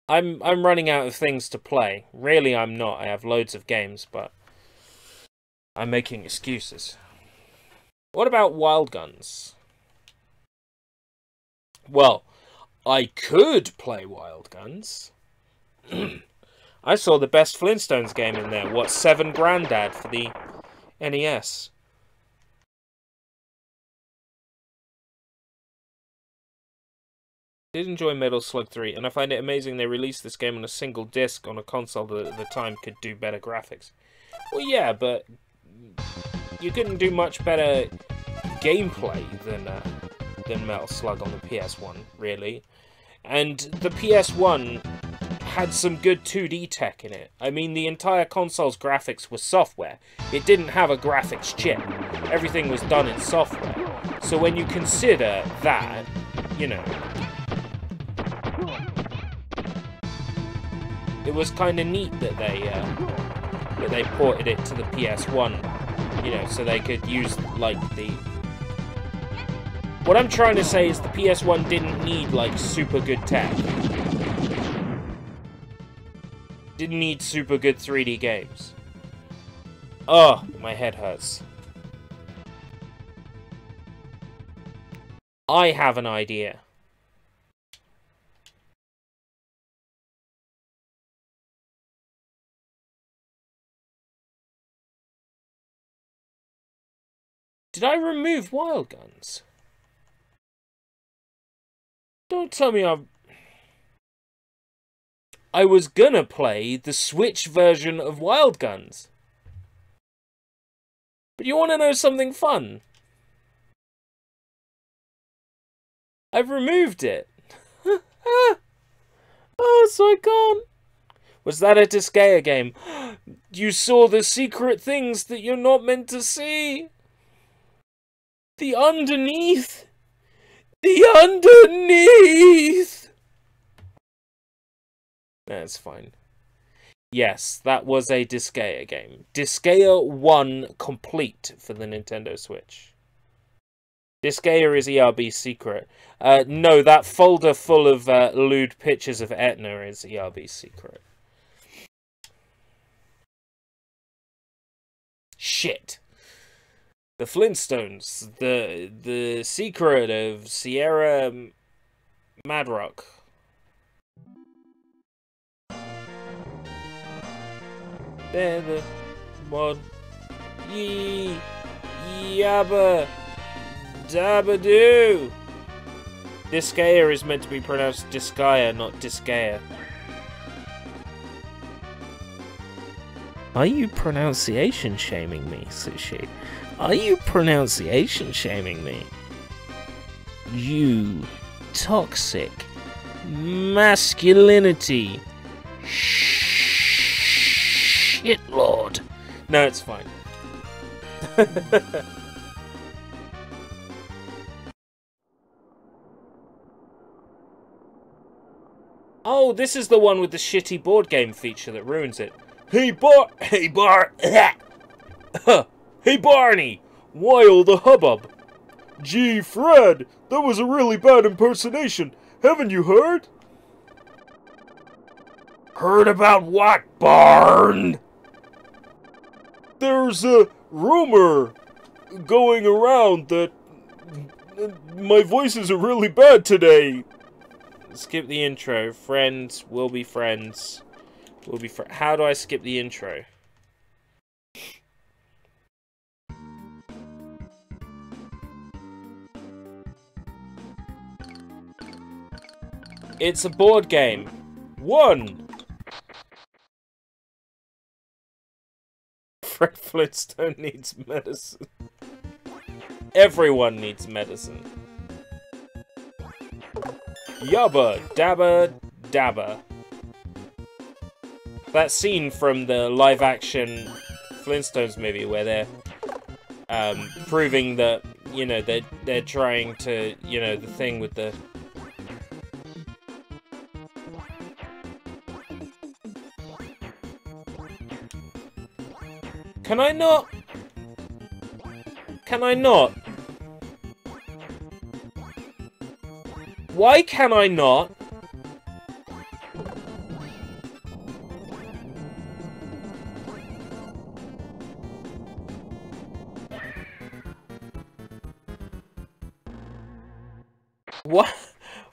I'm running out of things to play. Really, I'm not. I have loads of games, but I'm making excuses. What about Wild Guns? Well, I could play Wild Guns. I saw the best Flintstones game in there. What, 7 Grandad for the NES? I did enjoy Metal Slug 3, and I find it amazing they released this game on a single disc on a console that at the time could do better graphics. Well, yeah, but you couldn't do much better gameplay than Metal Slug on the PS1, really. And the PS1 had some good 2D tech in it. I mean, the entire console's graphics were software. It didn't have a graphics chip. Everything was done in software. So when you consider that, you know, it was kind of neat that they ported it to the PS1, you know, so they could use like the... What I'm trying to say is the PS1 didn't need like super good tech. Didn't need super good 3D games. Oh, my head hurts. I have an idea. Did I remove Wild Guns? Don't tell me I was gonna play the Switch version of Wild Guns. But you want to know something fun? I've removed it. Oh, so I can't. Was that a Disgaea game? You saw the secret things that you're not meant to see. The underneath. The underneath. That's fine. Yes, that was a Disgaea game. Disgaea 1 complete for the Nintendo Switch. Disgaea is ERB's secret. No, that folder full of lewd pictures of Etna is ERB's secret. Shit. The Flintstones. The secret of Sierra Madrock. They're the mod. Yee. Yabba. Dabadoo. Disgaea is meant to be pronounced Disgaea, not Disgaea. Are you pronunciation shaming me, Sushi? Are you pronunciation shaming me? You toxic masculinity shitlord. No, it's fine. Oh, this is the one with the shitty board game feature that ruins it. Hey Barney! Why all the hubbub? Gee, Fred, that was a really bad impersonation. Haven't you heard? Heard about what, Barn? There's a rumor going around that my voices are really bad today. Skip the intro. Friends, we'll be friends. We'll be How do I skip the intro? It's a board game. 1. Fred Flintstone needs medicine. Everyone needs medicine. Yabba dabba dabba. That scene from the live-action Flintstones movie where they're proving that, you know, they're trying to, you know, the thing with the... Can I not? Can I not? Why can I not? What?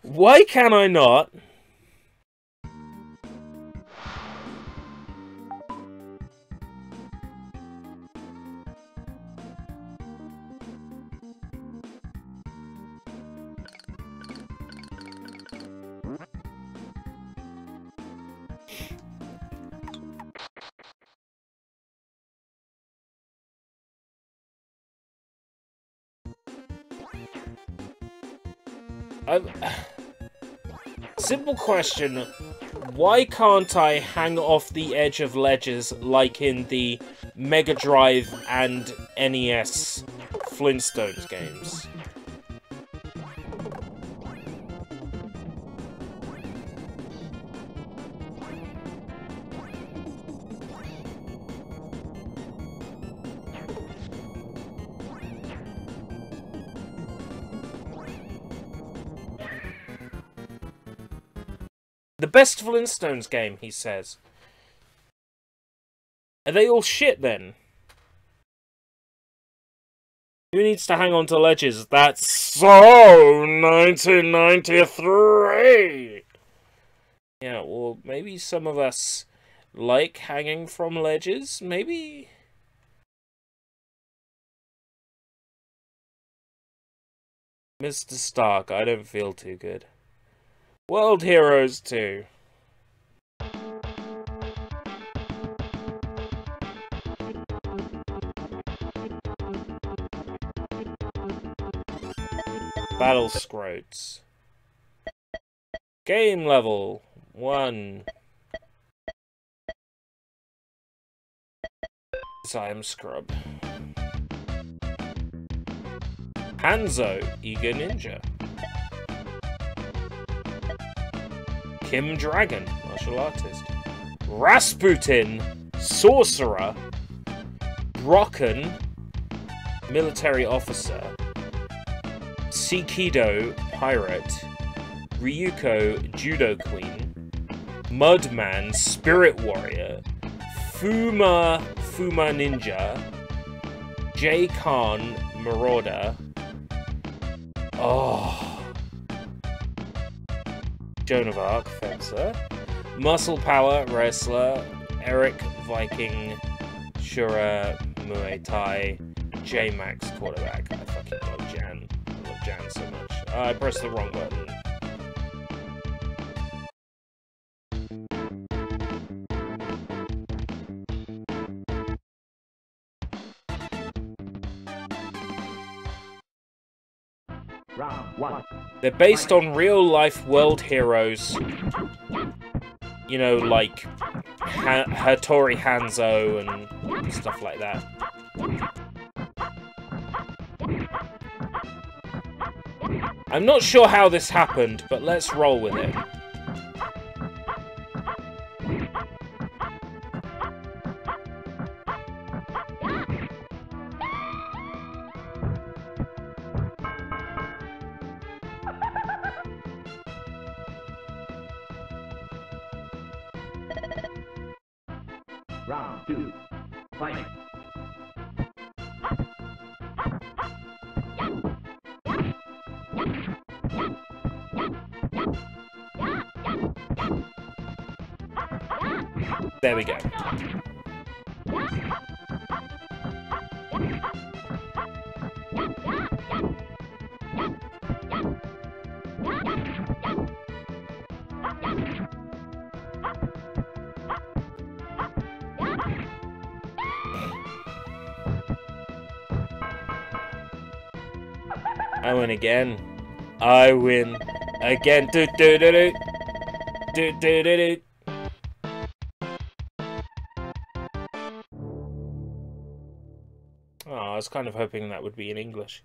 Why can I not? Simple question. Why can't I hang off the edge of ledges like in the Mega Drive and NES Flintstones games? The best Flintstones game, he says. Are they all shit, then? Who needs to hang on to ledges? That's so 1993! Yeah, well, maybe some of us like hanging from ledges? Maybe... Mr. Stark, I don't feel too good. World Heroes 2. Battle Scroats. Game level 1. Time Scrub. Hanzo, Eager Ninja. Kim Dragon, martial artist. Rasputin, sorcerer. Brocken, military officer. Sikido, Pirate, Ryuko, Judo Queen, Mudman, Spirit Warrior, Fuma Ninja, J Khan, Marauder, Joan of Arc, Fencer, Muscle Power, Wrestler, Eric, Viking, Shura, Muay Thai, J-Max, Quarterback. I fucking love Jan. I love Jan so much. I pressed the wrong button. Round 1. They're based on real-life world heroes. You know, like Hattori Hanzo and stuff like that. I'm not sure how this happened, but let's roll with it. Round 2. Fight. There we go. I win again. I win again. Do do do do. Do do do do. Oh, I was kind of hoping that would be in English.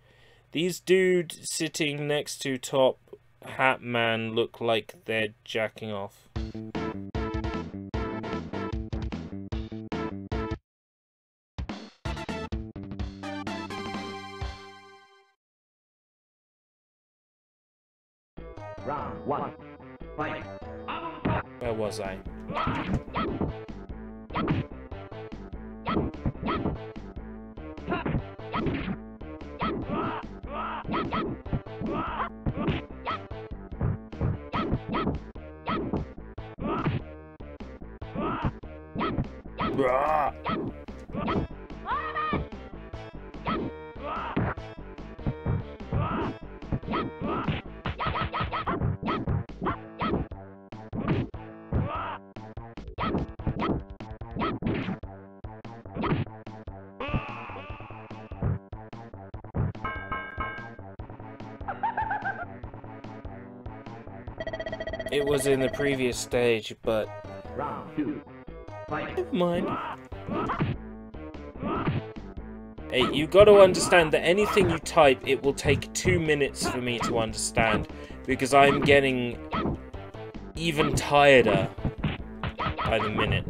These dudes sitting next to Top Hat Man look like they're jacking off. Round 1. Fight. Where was I? Rah! It was in the previous stage, but Round 2. Fight. never mind. Hey, you got to understand that anything you type, it will take 2 minutes for me to understand, because I'm getting even tireder by the minute.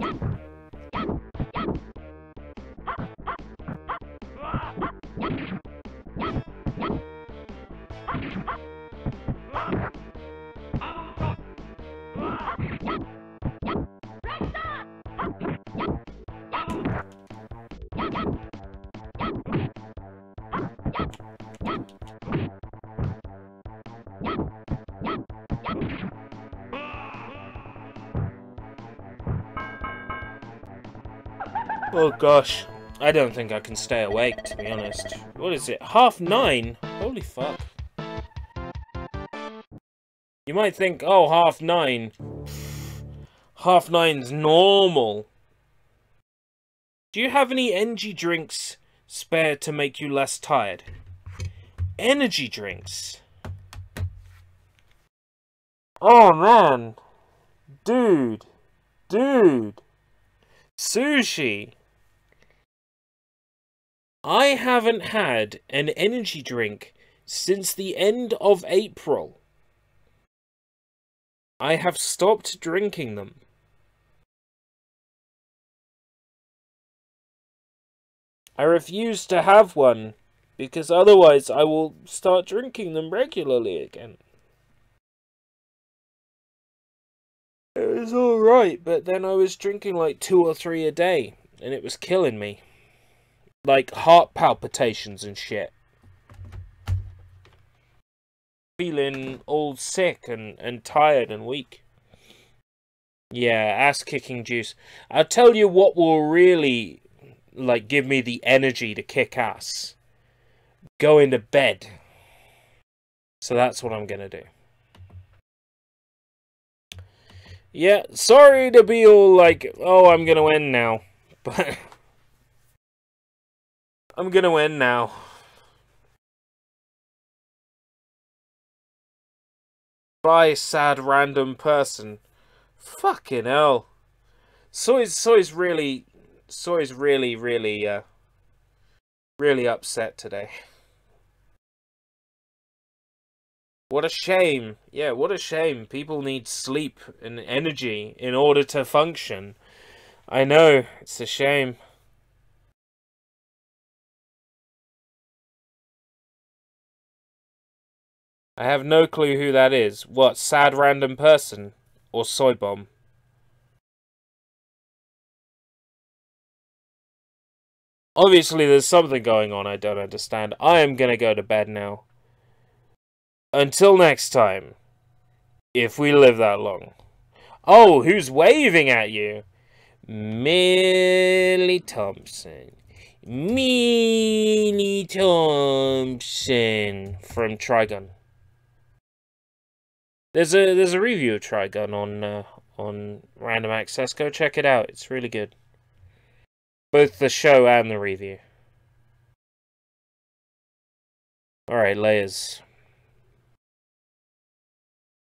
Oh gosh, I don't think I can stay awake, to be honest. What is it, 9:30? Holy fuck. You might think, oh, 9:30. 9:30's normal. Do you have any energy drinks spare to make you less tired? Energy drinks? Oh man. Dude. Sushi. I haven't had an energy drink since the end of April. I have stopped drinking them. I refuse to have one because otherwise I will start drinking them regularly again. It was alright, but then I was drinking like 2 or 3 a day, and it was killing me. Like heart palpitations and shit. Feeling all sick and tired and weak. Yeah, ass-kicking juice. I'll tell you what will really, like, give me the energy to kick ass. Going to bed. So that's what I'm gonna do. Yeah, sorry to be all like, oh, I'm gonna end now. But I'm gonna end now. Bye, sad random person. Fucking hell. Soy's really, really upset today. What a shame. Yeah, what a shame. People need sleep and energy in order to function. I know, it's a shame. I have no clue who that is. What, sad random person? Or soy bomb? Obviously there's something going on I don't understand. I am gonna go to bed now. Until next time. If we live that long. Oh, who's waving at you? Millie Thompson. Millie Thompson from Trigun. There's a review of Trigun on Random Access. Go check it out. It's really good. Both the show and the review. Alright, layers.